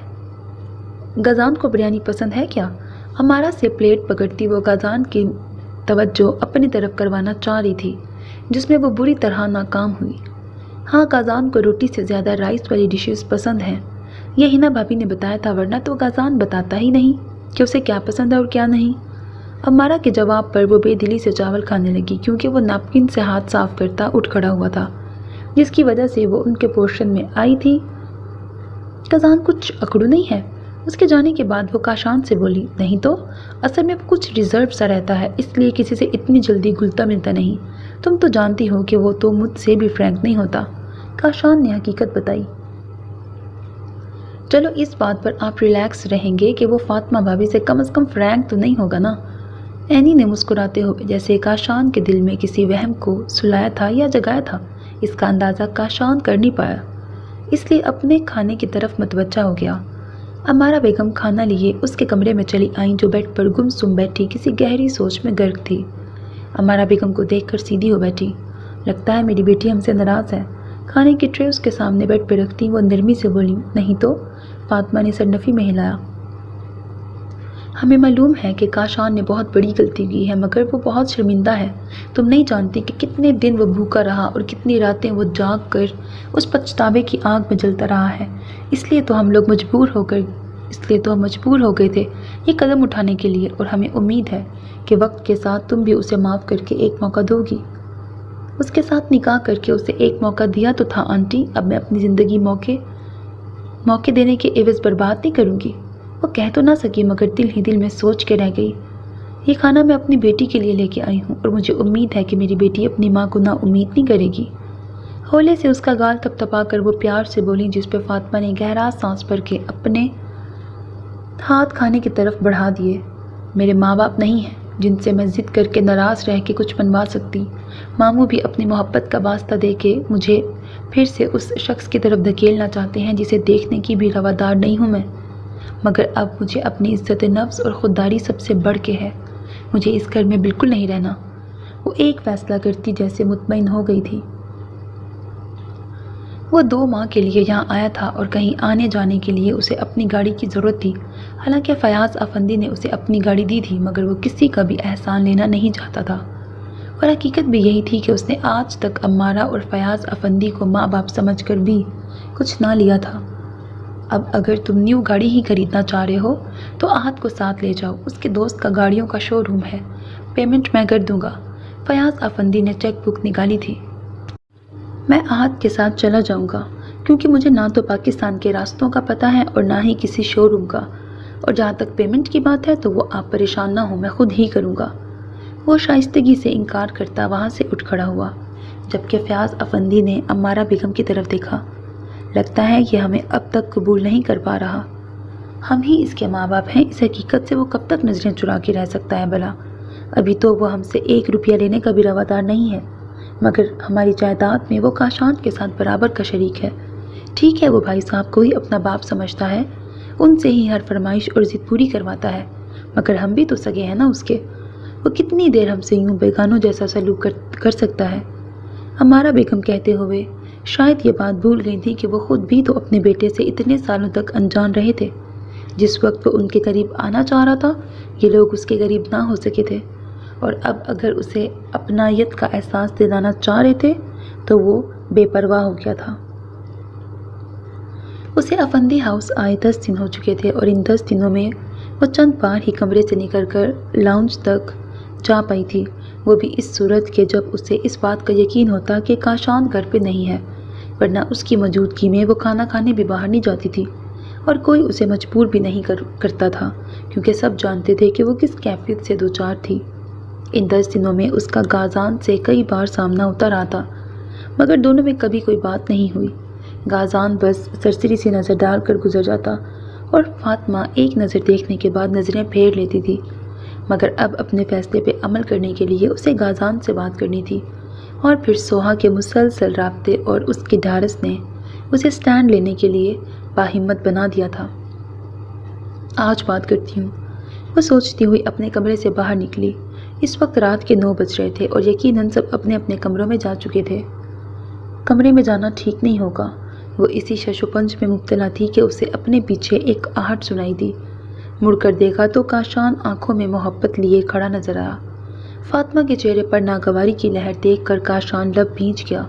غازان کو بریانی پسند ہے کیا؟ امارہ سے پلیٹ پکڑتی وہ غازان کی توجہ اپنی طرف کروانا چاہ رہی تھی، جس میں وہ بری طرح ناکام ہوئی۔ ہاں، غازان کو روٹی سے زیادہ رائس والی ڈشز پسند ہیں، یہ ہنا بھابی نے بتایا تھا، ورنہ تو غازان بتاتا ہی نہیں کہ اسے کیا پسند ہے اور کیا نہیں۔ امارہ کے جواب پر وہ بے دلی سے چاول کھانے لگی، کیونکہ وہ نیپکن سے ہاتھ صاف کرتا اٹھ کھڑا ہوا تھا، جس کی وجہ سے وہ ان کے پورشن میں آئی تھی۔ غازان کچھ اکڑو نہیں ہے؟ اس کے جانے کے بعد وہ کاشان سے بولی۔ نہیں تو، اصل میں وہ کچھ ریزرو سا رہتا ہے، اس لیے کسی سے اتنی جلدی گلتا ملتا نہیں۔ تم تو جانتی ہو کہ وہ تو مجھ سے بھی فرینک نہیں ہوتا، کاشان نے حقیقت بتائی۔ چلو اس بات پر آپ ریلیکس رہیں گے کہ وہ فاطمہ بھابی سے کم از کم فرینک تو نہیں ہوگا نا؟ اینی نے مسکراتے ہوئے جیسے کاشان کے دل میں کسی وہم کو سلایا تھا یا جگایا تھا، اس کا اندازہ کاشان کر نہیں پایا، اس لیے اپنے کھانے کی طرف متوجہ ہو گیا۔ امارہ بیگم کھانا لیے اس کے کمرے میں چلی آئیں، جو بیڈ پر گمسم بیٹھی کسی گہری سوچ میں غرق تھی۔ امارہ بیگم کو دیکھ کر سیدھی ہو بیٹھی۔ لگتا ہے میری بیٹی ہم سے ناراض ہے۔ کھانے کی ٹرے اس کے سامنے بیڈ پہ رکھتی وہ نرمی سے بولی۔ نہیں تو، فاطمہ نے سر نفی میں ہلایا۔ ہمیں معلوم ہے کہ کاشان نے بہت بڑی غلطی کی ہے، مگر وہ بہت شرمندہ ہے۔ تم نہیں جانتی کہ کتنے دن وہ بھوکا رہا اور کتنی راتیں وہ جاگ کر اس پچھتاوے کی آگ میں جلتا رہا ہے۔ اس لیے تو ہم مجبور ہو گئے تھے یہ قدم اٹھانے کے لیے، اور ہمیں امید ہے کہ وقت کے ساتھ تم بھی اسے معاف کر کے ایک موقع دو گی۔ اس کے ساتھ نکاح کر کے اسے ایک موقع دیا تو تھا آنٹی، اب میں اپنی زندگی موقع دینے کے عوض برباد نہیں کروں گی۔ وہ کہہ تو نہ سکی، مگر دل ہی دل میں سوچ کے رہ گئی۔ یہ کھانا میں اپنی بیٹی کے لیے لے کے آئی ہوں، اور مجھے امید ہے کہ میری بیٹی اپنی ماں کو نا امید نہیں کرے گی۔ ہولے سے اس کا گال تھپتھپا کر وہ پیار سے بولی، جس پہ فاطمہ نے گہرا سانس بھر کے اپنے ہاتھ کھانے کی طرف بڑھا دیے۔ میرے ماں باپ نہیں ہیں جن سے میں ضد کر کے ناراض رہ کے کچھ بنوا سکتی۔ ماموں بھی اپنی محبت کا واسطہ دے کے مجھے پھر سے اس شخص کی طرف دھکیلنا چاہتے ہیں جسے دیکھنے کی بھی روادار نہیں ہوں میں، مگر اب مجھے اپنی عزت نفس اور خودداری سب سے بڑھ کے ہے۔ مجھے اس گھر میں بالکل نہیں رہنا۔ وہ ایک فیصلہ کرتی جیسے مطمئن ہو گئی تھی۔ وہ 2 ماہ کے لیے یہاں آیا تھا اور کہیں آنے جانے کے لیے اسے اپنی گاڑی کی ضرورت تھی۔ حالانکہ فیاض افندی نے اسے اپنی گاڑی دی تھی، مگر وہ کسی کا بھی احسان لینا نہیں چاہتا تھا، اور حقیقت بھی یہی تھی کہ اس نے آج تک امارہ اور فیاض افندی کو ماں باپ سمجھ کر بھی کچھ نہ لیا تھا۔ اب اگر تم نیو گاڑی ہی خریدنا چاہ رہے ہو تو احد کو ساتھ لے جاؤ، اس کے دوست کا گاڑیوں کا شو روم ہے، پیمنٹ میں کر دوں گا۔ فیاض افندی نے چیک بک نکالی تھی۔ میں احد کے ساتھ چلا جاؤں گا، کیونکہ مجھے نہ تو پاکستان کے راستوں کا پتہ ہے اور نہ ہی کسی شو روم کا، اور جہاں تک پیمنٹ کی بات ہے تو وہ آپ پریشان نہ ہوں، میں خود ہی کروں گا۔ وہ شائستگی سے انکار کرتا وہاں سے اٹھ کھڑا ہوا، جبکہ فیاض افندی نے امارہ بیگم کی طرف دیکھا۔ لگتا ہے یہ ہمیں اب تک قبول نہیں کر پا رہا، ہم ہی اس کے ماں باپ ہیں، اس حقیقت سے وہ کب تک نظریں چرا کے رہ سکتا ہے بھلا؟ ابھی تو وہ ہم سے 1 روپیہ لینے کا بھی روادار نہیں ہے، مگر ہماری جائیداد میں وہ کاشان کے ساتھ برابر کا شریک ہے۔ ٹھیک ہے، وہ بھائی صاحب کو ہی اپنا باپ سمجھتا ہے، ان سے ہی ہر فرمائش اور ضد پوری کرواتا ہے، مگر ہم بھی تو سگے ہیں نا اس کے، وہ کتنی دیر ہم سے یوں بیگانوں جیسا سلوک کر سکتا ہے؟ ہمارا بیگم کہتے ہوئے شاید یہ بات بھول گئی تھی کہ وہ خود بھی تو اپنے بیٹے سے اتنے سالوں تک انجان رہے تھے۔ جس وقت وہ ان کے قریب آنا چاہ رہا تھا، یہ لوگ اس کے قریب نہ ہو سکے تھے، اور اب اگر اسے اپنائیت کا احساس دلانا چاہ رہے تھے تو وہ بے پرواہ ہو گیا تھا۔ اسے افندی ہاؤس آئے 10 دن ہو چکے تھے، اور ان 10 دنوں میں وہ چند بار ہی کمرے سے نکل کر لاؤنج تک جا پائی تھی، وہ بھی اس صورت کہ جب اسے اس بات کا یقین ہوتا کہ کاشان گھر پہ نہیں ہے، ورنہ اس کی موجودگی میں وہ کھانا کھانے بھی باہر نہیں جاتی تھی، اور کوئی اسے مجبور بھی نہیں کرتا تھا، کیونکہ سب جانتے تھے کہ وہ کس کیفیت سے دوچار تھی۔ ان 10 دنوں میں اس کا غازان سے کئی بار سامنا ہوتا رہا تھا، مگر دونوں میں کبھی کوئی بات نہیں ہوئی۔ غازان بس سرسری سی نظر ڈال کر گزر جاتا، اور فاطمہ ایک نظر دیکھنے کے بعد نظریں پھیر لیتی تھی، مگر اب اپنے فیصلے پہ عمل کرنے کے لیے اسے غازان سے بات کرنی تھی، اور پھر سوہا کے مسلسل رابطے اور اس کی ڈھارس نے اسے سٹینڈ لینے کے لیے باہمت بنا دیا تھا۔ آج بات کرتی ہوں، وہ سوچتی ہوئی اپنے کمرے سے باہر نکلی۔ اس وقت رات کے 9 بج رہے تھے اور یقیناً سب اپنے اپنے کمروں میں جا چکے تھے۔ کمرے میں جانا ٹھیک نہیں ہوگا، وہ اسی شش و پنج میں مبتلا تھی کہ اسے اپنے پیچھے ایک آہٹ سنائی دی۔ مڑ کر دیکھا تو کاشان آنکھوں میں محبت لیے کھڑا نظر آیا۔ فاطمہ کے چہرے پر ناگواری کی لہر دیکھ کر کاشان لب بھینچ گیا۔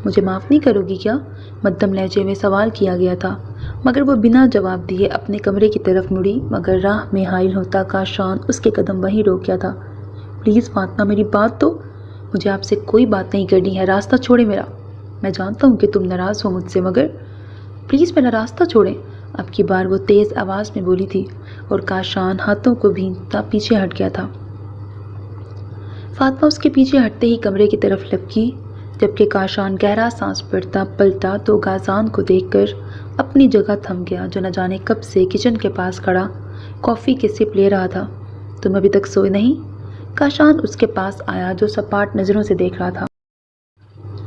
مجھے معاف نہیں کرو گی کیا؟ مدھم لہجے میں سوال کیا گیا تھا، مگر وہ بنا جواب دیے اپنے کمرے کی طرف مڑی، مگر راہ میں حائل ہوتا کاشان اس کے قدم وہیں روک گیا تھا۔ پلیز فاطمہ، میری بات تو، مجھے آپ سے کوئی بات نہیں کرنی ہے، راستہ چھوڑیں میرا۔ میں جانتا ہوں کہ تم ناراض ہو مجھ سے، مگر پلیز میرا راستہ چھوڑیں۔ اب کی بار وہ تیز آواز میں بولی تھی، اور کاشان ہاتھوں کو بھینچتا پیچھے ہٹ گیا تھا۔ فاطمہ اس کے پیچھے ہٹتے ہی کمرے کی طرف لپکی، جبکہ کاشان گہرا سانس پڑتا پلٹا تو غازان کو دیکھ کر اپنی جگہ تھم گیا، جو نہ جانے کب سے کچن کے پاس کھڑا کافی کے سپ لے رہا تھا۔ تم ابھی تک سوئے نہیں؟ کاشان اس کے پاس آیا، جو سپاٹ نظروں سے دیکھ رہا تھا۔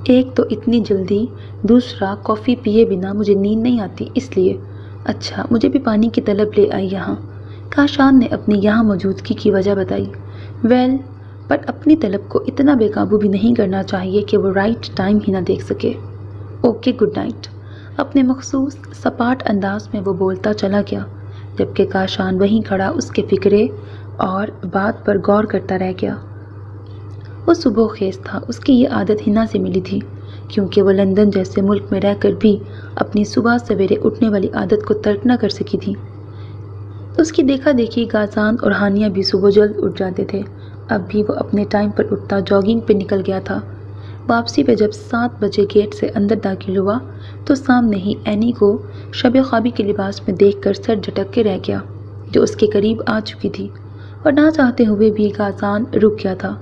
ایک تو اتنی جلدی، دوسرا کافی پیے بنا مجھے نیند نہیں آتی، اس لیے۔ اچھا، مجھے بھی پانی کی طلب لے آئی یہاں۔ کاشان نے اپنی یہاں موجودگی کی وجہ بتائی۔ ویل، پر اپنی طلب کو اتنا بے قابو بھی نہیں کرنا چاہیے کہ وہ رائٹ ٹائم ہی نہ دیکھ سکے۔ Okay, good night. اپنے مخصوص سپاٹ انداز میں وہ بولتا چلا گیا، جبکہ کاشان وہیں کھڑا اس کے فکرے اور بات پر غور کرتا رہ گیا۔ وہ صبح خیز تھا، اس کی یہ عادت ہنا سے ملی تھی، کیونکہ وہ لندن جیسے ملک میں رہ کر بھی اپنی صبح سویرے اٹھنے والی عادت کو ترک نہ کر سکی تھی۔ اس کی دیکھا دیکھی غازان اور ہانیہ بھی صبح جلد اٹھ جاتے تھے۔ اب بھی وہ اپنے ٹائم پر اٹھتا جاگنگ پہ نکل گیا تھا۔ واپسی پہ جب 7 بجے گیٹ سے اندر داخل ہوا تو سامنے ہی اینی کو شب خوابی کے لباس میں دیکھ کر سر جھٹک کے رہ گیا، جو اس کے قریب آ چکی تھی، اور نہ چاہتے ہوئے بھی غازان رک گیا تھا،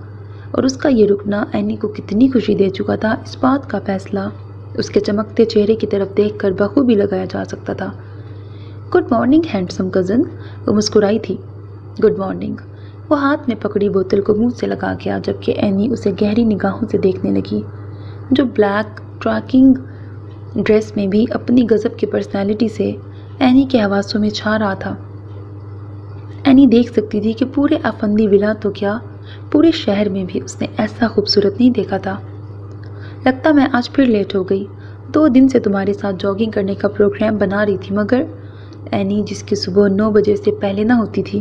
اور اس کا یہ رکنا اینی کو کتنی خوشی دے چکا تھا، اس بات کا فیصلہ اس کے چمکتے چہرے کی طرف دیکھ کر بخوبی لگایا جا سکتا تھا۔ گڈ مارننگ ہینڈسم کزن، وہ مسکرائی تھی۔ Good morning. وہ ہاتھ میں پکڑی بوتل کو منہ سے لگا گیا، جبکہ اینی اسے گہری نگاہوں سے دیکھنے لگی، جو بلیک ٹریکنگ ڈریس میں بھی اپنی غضب کی پرسنالٹی سے اینی کے حواسوں میں چھا رہا تھا۔ اینی دیکھ سکتی تھی کہ پورے افندی ولا تو کیا، پورے شہر میں بھی اس نے ایسا خوبصورت نہیں دیکھا تھا۔ لگتا میں آج پھر لیٹ ہو گئی، 2 دن سے تمہارے ساتھ جاگنگ کرنے کا پروگرام بنا رہی تھی، مگر اینی جس کی صبح 9 بجے سے پہلے نہ ہوتی تھی،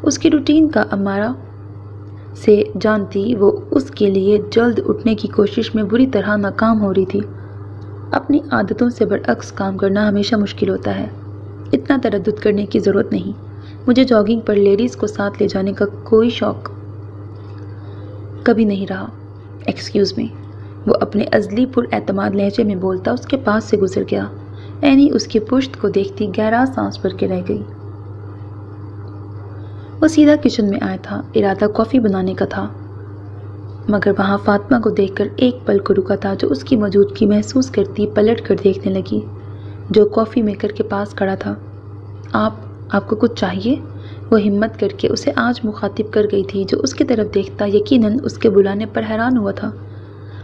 اس کی روٹین کا امارہ سے جانتی وہ اس کے لیے جلد اٹھنے کی کوشش میں بری طرح ناکام ہو رہی تھی۔ اپنی عادتوں سے برعکس کام کرنا ہمیشہ مشکل ہوتا ہے۔ اتنا تردد کرنے کی ضرورت نہیں۔ مجھے جاگنگ پر لیڈیز کو ساتھ لے جانے کا کوئی شوق کبھی نہیں رہا۔ ایکسکیوز می، وہ اپنے ازلی پر اعتماد لہجے میں بولتا اس کے پاس سے گزر گیا۔ اینی اس کی پشت کو دیکھتی گہرا سانس بھر کے رہ گئی۔ وہ سیدھا کچن میں آیا تھا، ارادہ کافی بنانے کا تھا، مگر وہاں فاطمہ کو دیکھ کر ایک پل کو رکا تھا جو اس کی موجودگی محسوس کرتی پلٹ کر دیکھنے لگی جو کافی میکر کے پاس کھڑا تھا۔ آپ کو کچھ چاہیے؟ وہ ہمت کر کے اسے آج مخاطب کر گئی تھی جو اس کی طرف دیکھتا یقیناً اس کے بلانے پر حیران ہوا تھا،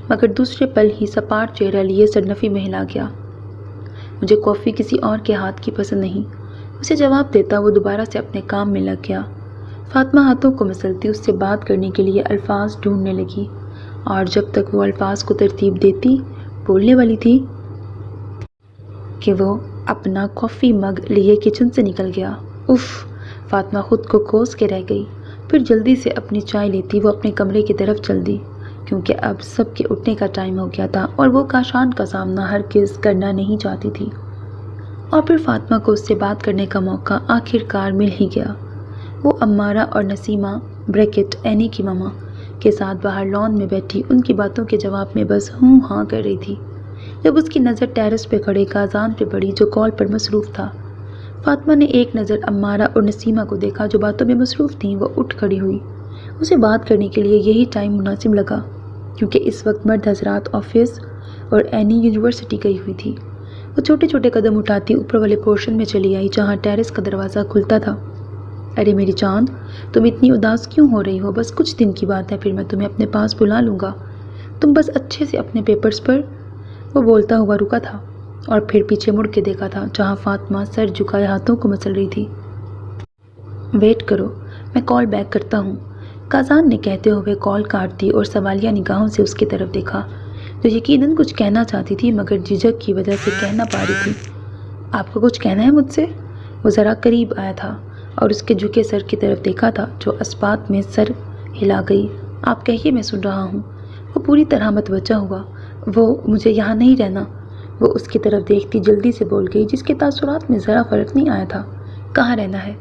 مگر دوسرے پل ہی سپاٹ چہرہ لیے سرنفی میں ہلا گیا۔ مجھے کافی کسی اور کے ہاتھ کی پسند نہیں، اسے جواب دیتا وہ دوبارہ سے اپنے کام میں لگ گیا۔ فاطمہ ہاتھوں کو مسلتی اس سے بات کرنے کے لیے الفاظ ڈھونڈنے لگی، اور جب تک وہ الفاظ کو ترتیب دیتی بولنے والی تھی کہ وہ اپنا کافی مگ لیے کچن سے نکل گیا۔ اف! فاطمہ خود کو کوس کے رہ گئی، پھر جلدی سے اپنی چائے لیتی وہ اپنے کمرے کی طرف چل دی، کیونکہ اب سب کے اٹھنے کا ٹائم ہو گیا تھا اور وہ کاشان کا سامنا ہرگز کرنا نہیں چاہتی تھی۔ اور پھر فاطمہ کو اس سے بات کرنے کا موقع آخر کار مل ہی گیا۔ وہ امارہ اور نسیمہ بریکٹ اینی کی ماما کے ساتھ باہر لان میں بیٹھی ان کی باتوں کے جواب میں بس ہوں ہاں کر رہی تھی، جب اس کی نظر ٹیرس پہ کھڑے غازان پہ پڑی جو کال پر مصروف تھا۔ فاطمہ نے ایک نظر امارہ اور نسیمہ کو دیکھا جو باتوں میں مصروف تھیں۔ وہ اٹھ کھڑی ہوئی، اسے بات کرنے کے لیے یہی ٹائم مناسب لگا، کیونکہ اس وقت مرد حضرات آفس اور اینی یونیورسٹی گئی ہوئی تھی۔ وہ چھوٹے چھوٹے قدم اٹھاتی اوپر والے پورشن میں چلی آئی جہاں ٹیرس کا دروازہ کھلتا تھا۔ ارے میری جان، تم اتنی اداس کیوں ہو رہی ہو؟ بس کچھ دن کی بات ہے، پھر میں تمہیں اپنے پاس بلا لوں گا، تم بس اچھے سے اپنے پیپرز پر۔ وہ بولتا ہوا رکا تھا اور پھر پیچھے مڑ کے دیکھا تھا جہاں فاطمہ سر جھکائے ہاتھوں کو مسل رہی تھی۔ ویٹ کرو، میں کال بیک کرتا ہوں، غازان نے کہتے ہوئے کال کاٹ دی اور سوالیہ نگاہوں سے اس کی طرف دیکھا جو یقیناً کچھ کہنا چاہتی تھی مگر جھجک کی وجہ سے کہہ نہ پا رہی تھی۔ آپ کو کچھ کہنا ہے مجھ سے؟ وہ ذرا قریب آیا تھا اور اس کے جھکے سر کی طرف دیکھا تھا جو اسبات میں سر ہلا گئی۔ آپ کہیے، میں سن رہا ہوں۔ وہ پوری طرح متوجہ ہوا۔ وہ مجھے یہاں نہیں رہنا، وہ اس کی طرف دیکھتی جلدی سے بول گئی جس کے تاثرات میں ذرا فرق نہیں آیا تھا۔ کہاں رہنا ہے؟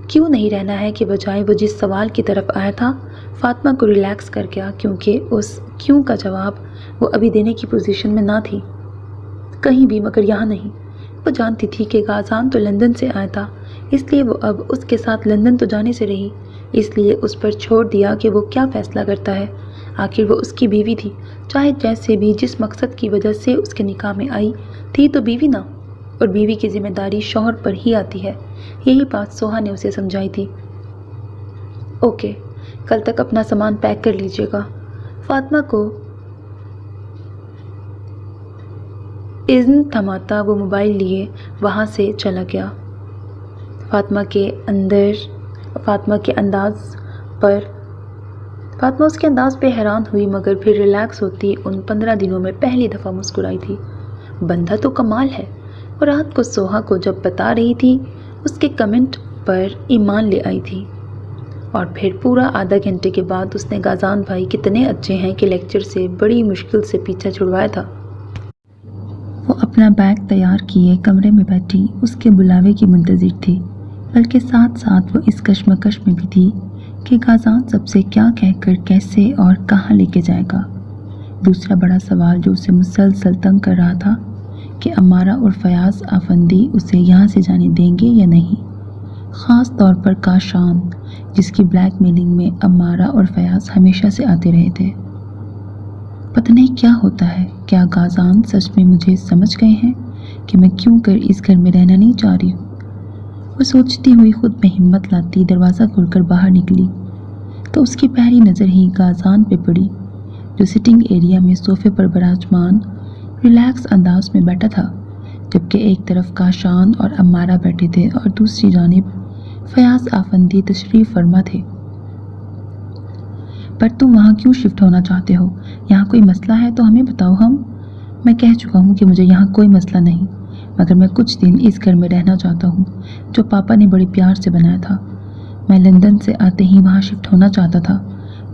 کیوں نہیں رہنا ہے کے بجائے وہ جس سوال کی طرف آیا تھا فاطمہ کو ریلیکس کر گیا، کیونکہ اس کیوں کا جواب وہ ابھی دینے کی پوزیشن میں نہ تھی۔ کہیں بھی مگر یہاں نہیں۔ وہ جانتی تھی کہ غازان تو لندن سے آیا تھا، اس لیے وہ اب اس کے ساتھ لندن تو جانے سے رہی، اس لیے اس پر چھوڑ دیا کہ وہ کیا فیصلہ کرتا ہے۔ آخر وہ اس کی بیوی تھی، چاہے جیسے بھی جس مقصد کی وجہ سے اس کے نکاح میں آئی تھی تو بیوی نہ، اور بیوی کی ذمہ داری شوہر پر ہی آتی ہے۔ یہی بات سوہا نے اسے سمجھائی تھی۔ اوکے، کل تک اپنا سامان پیک کر لیجیے گا۔ فاطمہ کو اذن تھماتا وہ موبائل لیے وہاں سے چلا گیا۔ فاطمہ اس کے انداز پہ حیران ہوئی مگر پھر ریلیکس ہوتی ان 15 دنوں میں پہلی دفعہ مسکرائی تھی۔ بندہ تو کمال ہے۔ اور رات کو سوہا کو جب بتا رہی تھی اس کے کمنٹ پر ایمان لے آئی تھی، اور پھر پورا آدھا گھنٹے کے بعد اس نے غازان بھائی کتنے اچھے ہیں کہ لیکچر سے بڑی مشکل سے پیچھا چھڑوایا تھا۔ وہ اپنا بیگ تیار کیے کمرے میں بیٹھی اس کے بلاوے کی منتظر تھی، بلکہ ساتھ ساتھ وہ اس کشمکش میں بھی تھی کہ غازان سب سے کیا کہہ کر کیسے اور کہاں لے کے جائے گا۔ دوسرا بڑا سوال جو اسے مسلسل تنگ کر رہا تھا کہ امارہ اور فیاض آفندی اسے یہاں سے جانے دیں گے یا نہیں، خاص طور پر کاشان جس کی بلیک میلنگ میں امارہ اور فیاض ہمیشہ سے آتے رہے تھے۔ پتہ نہیں کیا ہوتا ہے، کیا غازان سچ میں مجھے سمجھ گئے ہیں کہ میں کیوں کر اس گھر میں رہنا نہیں چاہ رہی ہوں؟ وہ سوچتی ہوئی خود میں ہمت لاتی دروازہ کھول کر باہر نکلی تو اس کی پہلی نظر ہی غازان پہ پڑی جو سٹنگ ایریا میں صوفے پر براجمان ریلیکس انداز میں بیٹھا تھا، جبکہ ایک طرف کاشان اور امارہ بیٹھے تھے اور دوسری جانب فیاض آفندی تشریف فرما تھے۔ پر تم وہاں کیوں شفٹ ہونا چاہتے ہو؟ یہاں کوئی مسئلہ ہے تو ہمیں بتاؤ، ہم میں کہہ چکا ہوں کہ مجھے یہاں کوئی مسئلہ نہیں، مگر میں کچھ دن اس گھر میں رہنا چاہتا ہوں جو پاپا نے بڑے پیار سے بنایا تھا۔ میں لندن سے آتے ہی وہاں شفٹ ہونا چاہتا تھا،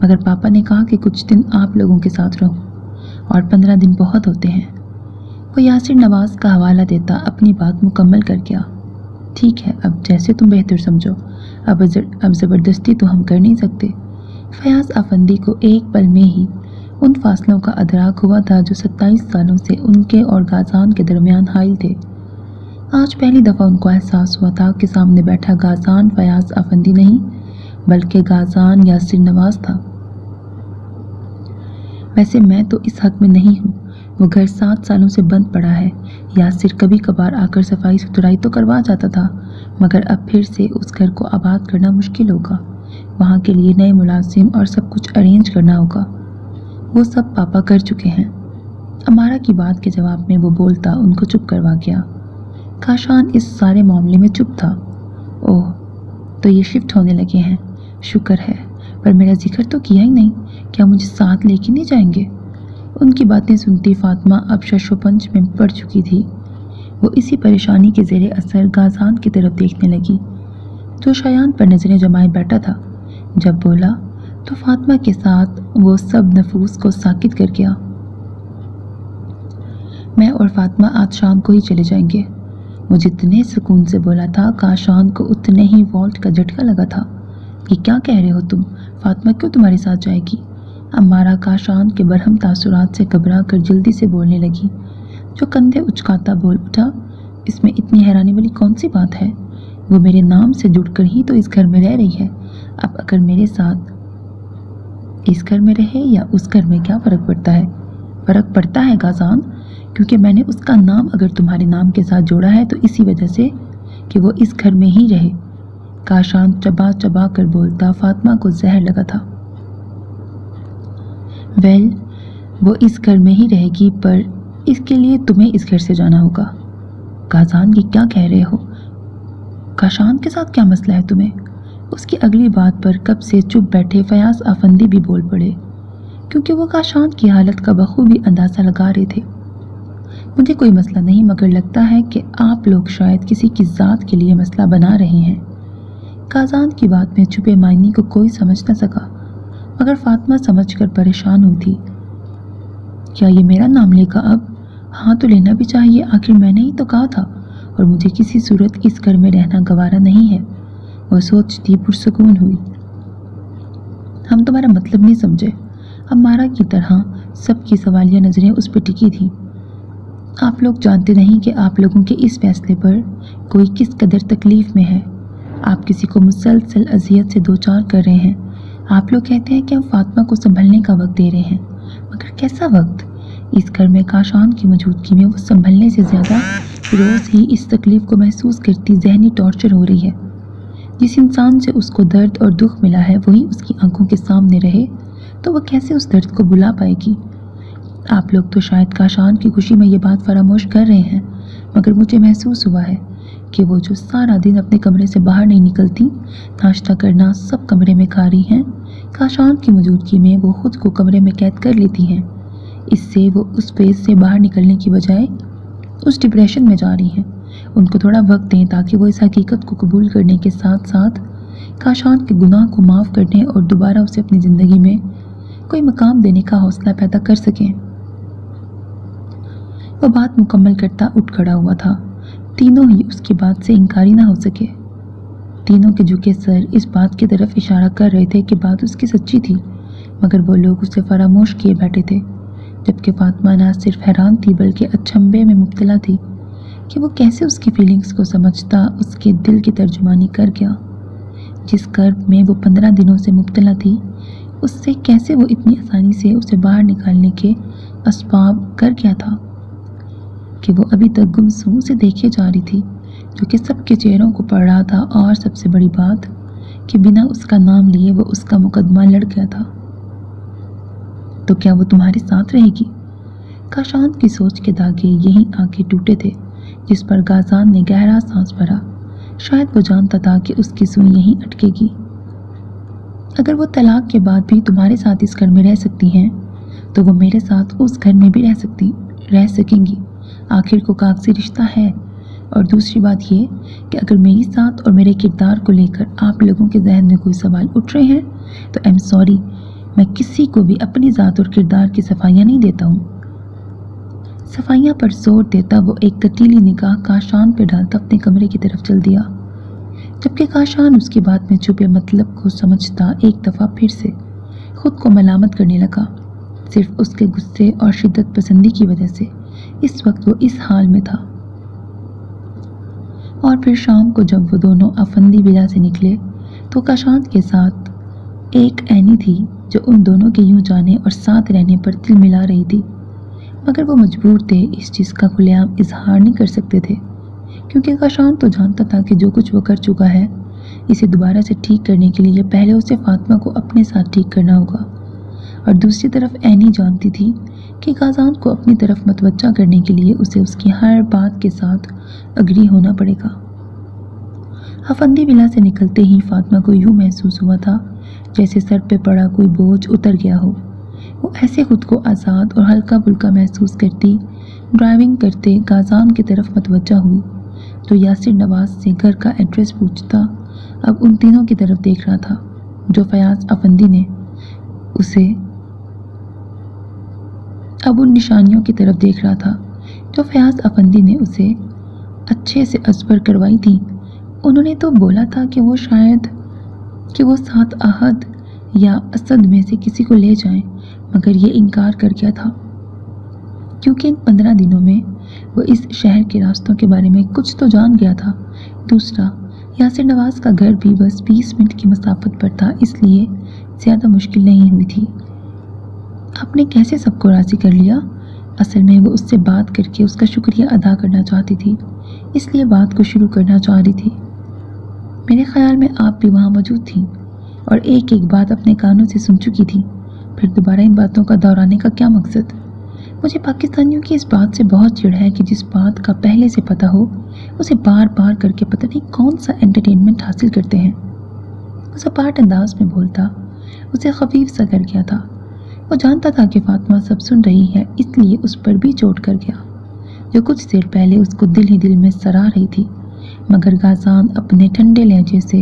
مگر پاپا نے کہا کہ کچھ دن آپ لوگوں کے ساتھ رہوں، اور 15 دن بہت ہوتے ہیں۔ وہ یاسر نواز کا حوالہ دیتا اپنی بات مکمل کر گیا۔ ٹھیک ہے، اب جیسے تم بہتر سمجھو، اب زبردستی تو ہم کر نہیں سکتے۔ فیاض افندی کو ایک پل میں ہی ان فاصلوں کا ادراک ہوا تھا جو 27 سالوں سے ان کے اور غازان کے درمیان حائل تھے۔ آج پہلی دفعہ ان کو احساس ہوا تھا کہ سامنے بیٹھا غازان فیاض افندی نہیں بلکہ غازان یاسر نواز تھا۔ ویسے میں تو اس حق میں نہیں ہوں، وہ گھر 7 سالوں سے بند پڑا ہے۔ یاسر کبھی کبھار آ کر صفائی ستھرائی تو کروا جاتا تھا، مگر اب پھر سے اس گھر کو آباد کرنا مشکل ہوگا۔ وہاں کے لیے نئے ملازم اور سب کچھ ارینج کرنا ہوگا۔ وہ سب پاپا کر چکے ہیں۔ امارا کی بات کے جواب میں وہ بولتا ان کو چپ کروا گیا۔ کاشان اس سارے معاملے میں چپ تھا۔ اوہ، تو یہ شفٹ ہونے لگے ہیں، شکر ہے، پر میرا ذکر تو کیا ہی نہیں، کیا مجھے ساتھ لے کے نہیں جائیں گے؟ ان کی باتیں سنتی فاطمہ اب شش و پنج میں پڑ چکی تھی۔ وہ اسی پریشانی کے زیر اثر غازان کی طرف دیکھنے لگی جو شایان پر نظریں جمائے بیٹھا تھا۔ جب بولا تو فاطمہ کے ساتھ وہ سب نفوس کو ساکت کر گیا۔ میں اور فاطمہ آج شام کو ہی چلے جائیں گے۔ وہ جتنے سکون سے بولا تھا کاشان کو اتنے ہی والٹ کا جھٹکا لگا تھا۔ یہ کیا کہہ رہے ہو تم؟ فاطمہ کیوں تمہارے ساتھ جائے گی؟ امارا کاشان کے برہم تاثرات سے گھبرا کر جلدی سے بولنے لگی، جو کندھے اچکاتا بول اٹھا، اس میں اتنی حیرانی والی کون سی بات ہے؟ وہ میرے نام سے جڑ کر ہی تو اس گھر میں رہ رہی ہے۔ اب اگر میرے ساتھ اس گھر میں رہے یا اس گھر میں کیا فرق پڑتا ہے؟ فرق پڑتا ہے غازان، کیونکہ میں نے اس کا نام اگر تمہارے نام کے ساتھ جوڑا ہے تو اسی وجہ سے کہ وہ اس گھر میں ہی رہے۔ کاشان چبا چبا کر بولتا فاطمہ کو زہر لگا تھا۔ ویل، وہ اس گھر میں ہی رہے گی، پر اس کے لیے تمہیں اس گھر سے جانا ہوگا۔ غازان یہ کیا کہہ رہے ہو؟ کاشان کے ساتھ کیا مسئلہ ہے تمہیں؟ اس کی اگلی بات پر کب سے چپ بیٹھے فیاض افندی بھی بول پڑے، کیونکہ وہ کاشان کی حالت کا بخوبی اندازہ لگا رہے تھے۔ مجھے کوئی مسئلہ نہیں، مگر لگتا ہے کہ آپ لوگ شاید کسی کی ذات کے لیے مسئلہ بنا رہے ہیں۔ غازان کی بات میں چھپے معنی کو کوئی سمجھ نہ سکا، مگر فاطمہ سمجھ کر پریشان ہوئی تھی۔ کیا یہ میرا نام لے گا اب؟ ہاں تو لینا بھی چاہیے، آخر میں نے ہی تو کہا تھا، اور مجھے کسی صورت اس گھر میں رہنا گوارا نہیں ہے، وہ سوچتی پرسکون ہوئی۔ ہم تمہارا مطلب نہیں سمجھے۔ امارا کی طرح سب کی سوالیہ نظریں اس پہ ٹکی تھیں۔ آپ لوگ جانتے نہیں کہ آپ لوگوں کے اس فیصلے پر کوئی کس قدر تکلیف میں ہے۔ آپ کسی کو مسلسل اذیت سے دوچار کر رہے ہیں۔ آپ لوگ کہتے ہیں کہ ہم فاطمہ کو سنبھلنے کا وقت دے رہے ہیں، مگر کیسا وقت؟ اس گھر میں کاشان کی موجودگی میں وہ سنبھلنے سے زیادہ روز ہی اس تکلیف کو محسوس کرتی ذہنی ٹارچر ہو رہی ہے۔ جس انسان سے اس کو درد اور دکھ ملا ہے وہی اس کی آنکھوں کے سامنے رہے تو وہ کیسے اس درد کو بھلا پائے گی؟ آپ لوگ تو شاید کاشان کی خوشی میں یہ بات فراموش کر رہے ہیں، مگر مجھے محسوس ہوا ہے کہ وہ جو سارا دن اپنے کمرے سے باہر نہیں نکلتی، ناشتہ کرنا سب کمرے میں کھا رہی ہیں، کاشان کی موجودگی میں وہ خود کو کمرے میں قید کر لیتی ہیں۔ اس سے وہ اس فیز سے باہر نکلنے کی بجائے اس ڈپریشن میں جا رہی ہیں۔ ان کو تھوڑا وقت دیں تاکہ وہ اس حقیقت کو قبول کرنے کے ساتھ ساتھ کاشان کے گناہ کو معاف کرنے اور دوبارہ اسے اپنی زندگی میں کوئی مقام دینے کا حوصلہ پیدا کر سکیں۔ وہ بات مکمل کرتا اٹھ کھڑا ہوا تھا۔ تینوں ہی اس کی بات سے انکاری نہ ہو سکے۔ تینوں کے جھکے سر اس بات کی طرف اشارہ کر رہے تھے کہ بات اس کی سچی تھی، مگر وہ لوگ اسے فراموش کیے بیٹھے تھے، جبکہ فاطمہ نہ صرف حیران تھی بلکہ اچنبھے میں مبتلا تھی کہ وہ کیسے اس کی فیلنگز کو سمجھتا اس کے دل کی ترجمانی کر گیا۔ جس کرب میں وہ 15 دنوں سے مبتلا تھی، اس سے کیسے وہ اتنی آسانی سے اسے باہر نکالنے کے اسباب کر گیا تھا کہ وہ ابھی تک گمسم سے دیکھے جا رہی تھی، جو کہ سب کے چہروں کو پڑھ رہا تھا، اور سب سے بڑی بات کہ بنا اس کا نام لیے وہ اس کا مقدمہ لڑ گیا تھا۔ تو کیا وہ تمہارے ساتھ رہے گی؟ کاشان کی سوچ کے دھاگے یہیں آ کے ٹوٹے تھے، جس پر غازان نے گہرا سانس بھرا۔ شاید وہ جانتا تھا کہ اس کی سوئی یہیں اٹکے گی۔ اگر وہ طلاق کے بعد بھی تمہارے ساتھ اس گھر میں رہ سکتی ہیں تو وہ میرے ساتھ اس گھر میں بھی رہ سکتی رہ سکیں گی؟ آخر کو کاغذی رشتہ ہے۔ اور دوسری بات یہ کہ اگر میری ذات اور میرے کردار کو لے کر آپ لوگوں کے ذہن میں کوئی سوال اٹھ رہے ہیں تو ایم سوری، میں کسی کو بھی اپنی ذات اور کردار کی صفائیاں نہیں دیتا ہوں۔ صفائیاں پر زور دیتا وہ ایک کٹیلی نگاہ کاشان پہ ڈالتا اپنے کمرے کی طرف چل دیا، جبکہ کاشان اس کی بات میں چھپے مطلب کو سمجھتا ایک دفعہ پھر سے خود کو ملامت کرنے لگا، صرف اس کے غصے اور شدت پسندی کی وجہ سے اس وقت وہ اس حال میں تھا۔ اور پھر شام کو جب وہ دونوں افندی ولا سے نکلے تو کاشان کے ساتھ ایک اینی تھی جو ان دونوں کے یوں جانے اور ساتھ رہنے پر دل ملا رہی تھی، مگر وہ مجبور تھے، اس چیز کا کھلے عام اظہار نہیں کر سکتے تھے، کیونکہ کاشان تو جانتا تھا کہ جو کچھ وہ کر چکا ہے اسے دوبارہ سے ٹھیک کرنے کے لیے پہلے اسے فاطمہ کو اپنے ساتھ ٹھیک کرنا ہوگا، اور دوسری طرف اینی جانتی تھی کہ غازان کو اپنی طرف متوجہ کرنے کے لیے اسے اس کی ہر بات کے ساتھ اگری ہونا پڑے گا۔ افندی ولا سے نکلتے ہی فاطمہ کو یوں محسوس ہوا تھا جیسے سر پہ پڑا کوئی بوجھ اتر گیا ہو۔ وہ ایسے خود کو آزاد اور ہلکا پھلکا محسوس کرتی ڈرائیونگ کرتے غازان کی طرف متوجہ ہوئی، جو یاسر نواز سے گھر کا ایڈریس پوچھتا اب ان تینوں کی طرف دیکھ رہا تھا، جو فیاض افندی نے اسے اب ان نشانیوں کی طرف دیکھ رہا تھا جو فیاض افندی نے اسے اچھے سے ازبر کروائی تھی۔ انہوں نے تو بولا تھا کہ وہ شاید کہ وہ ساتھ احد یا اسد میں سے کسی کو لے جائیں، مگر یہ انکار کر گیا تھا کیونکہ ان 15 دنوں میں وہ اس شہر کے راستوں کے بارے میں کچھ تو جان گیا تھا۔ دوسرا، یاسر نواز کا گھر بھی بس 20 منٹ کی مسافت پر تھا، اس لیے زیادہ مشکل نہیں ہوئی تھی۔ آپ نے کیسے سب کو راضی کر لیا؟ اصل میں وہ اس سے بات کر کے اس کا شکریہ ادا کرنا چاہتی تھی، اس لیے بات کو شروع کرنا چاہ رہی تھی۔ میرے خیال میں آپ بھی وہاں موجود تھیں اور ایک ایک بات اپنے کانوں سے سن چکی تھی، پھر دوبارہ ان باتوں کا دہرانے کا کیا مقصد؟ مجھے پاکستانیوں کی اس بات سے بہت چڑ ہے کہ جس بات کا پہلے سے پتہ ہو اسے بار بار کر کے پتہ نہیں کون سا انٹرٹینمنٹ حاصل کرتے ہیں۔ وہ سپاٹ انداز میں بولتا اسے خفیف سا کر گیا تھا۔ وہ جانتا تھا کہ فاطمہ سب سن رہی ہے، اس لیے اس پر بھی چوٹ کر گیا، جو کچھ دیر پہلے اس کو دل ہی دل میں سرا رہی تھی، مگر غازان اپنے ٹھنڈے لہجے سے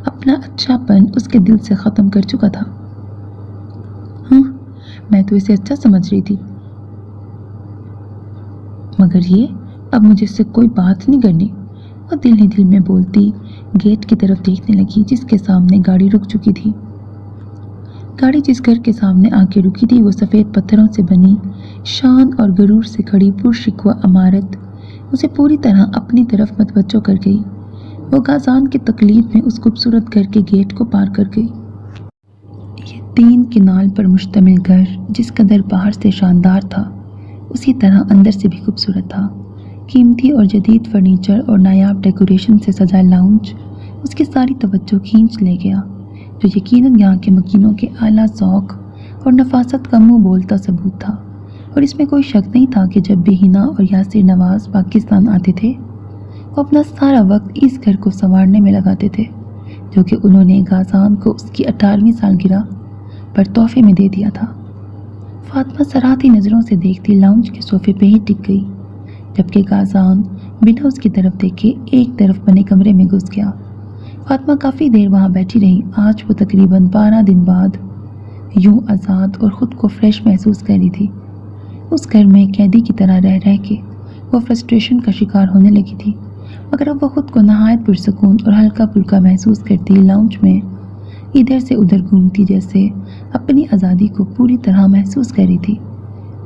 اپنا اچھا پن اس کے دل سے ختم کر چکا تھا۔ ہاں، میں تو اسے اچھا سمجھ رہی تھی، مگر یہ اب مجھے اس سے کوئی بات نہیں کرنی۔ وہ دل ہی دل میں بولتی گیٹ کی طرف دیکھنے لگی جس کے سامنے گاڑی رک چکی تھی۔ گاڑی جس گھر کے سامنے آ کے رکی تھی وہ سفید پتھروں سے بنی شان اور غرور سے کھڑی پرشکوہ عمارت اسے پوری طرح اپنی طرف متوجہ کر گئی۔ وہ غازان کی تقلید میں اس خوبصورت گھر کے گیٹ کو پار کر گئی۔ یہ 3 کنال پر مشتمل گھر جس قدر باہر سے شاندار تھا اسی طرح اندر سے بھی خوبصورت تھا۔ قیمتی اور جدید فرنیچر اور نایاب ڈیکوریشن سے سجا لاؤنج اس کی ساری توجہ کھینچ لے گیا، جو یقیناً یہاں کے مکینوں کے اعلیٰ ذوق اور نفاست کا منہ بولتا ثبوت تھا۔ اور اس میں کوئی شک نہیں تھا کہ جب بھی ہنا اور یاسر نواز پاکستان آتے تھے وہ اپنا سارا وقت اس گھر کو سنوارنے میں لگاتے تھے، جو کہ انہوں نے غازان کو اس کی 18ویں سالگرہ پر تحفے میں دے دیا تھا۔ فاطمہ سراہتی نظروں سے دیکھتی لاؤنج کے صوفے پہ ہی ٹک گئی، جبکہ غازان بنا اس کی طرف دیکھے ایک طرف بنے کمرے میں گھس گیا۔ فاطمہ کافی دیر وہاں بیٹھی رہی۔ آج وہ تقریباً 12 دن بعد یوں آزاد اور خود کو فریش محسوس کر رہی تھی۔ اس گھر میں قیدی کی طرح رہ رہ کے وہ فرسٹریشن کا شکار ہونے لگی تھی، مگر اب وہ خود کو نہایت پرسکون اور ہلکا پھلکا محسوس کرتی لاؤنج میں ادھر سے ادھر گھومتی جیسے اپنی آزادی کو پوری طرح محسوس کر رہی تھی۔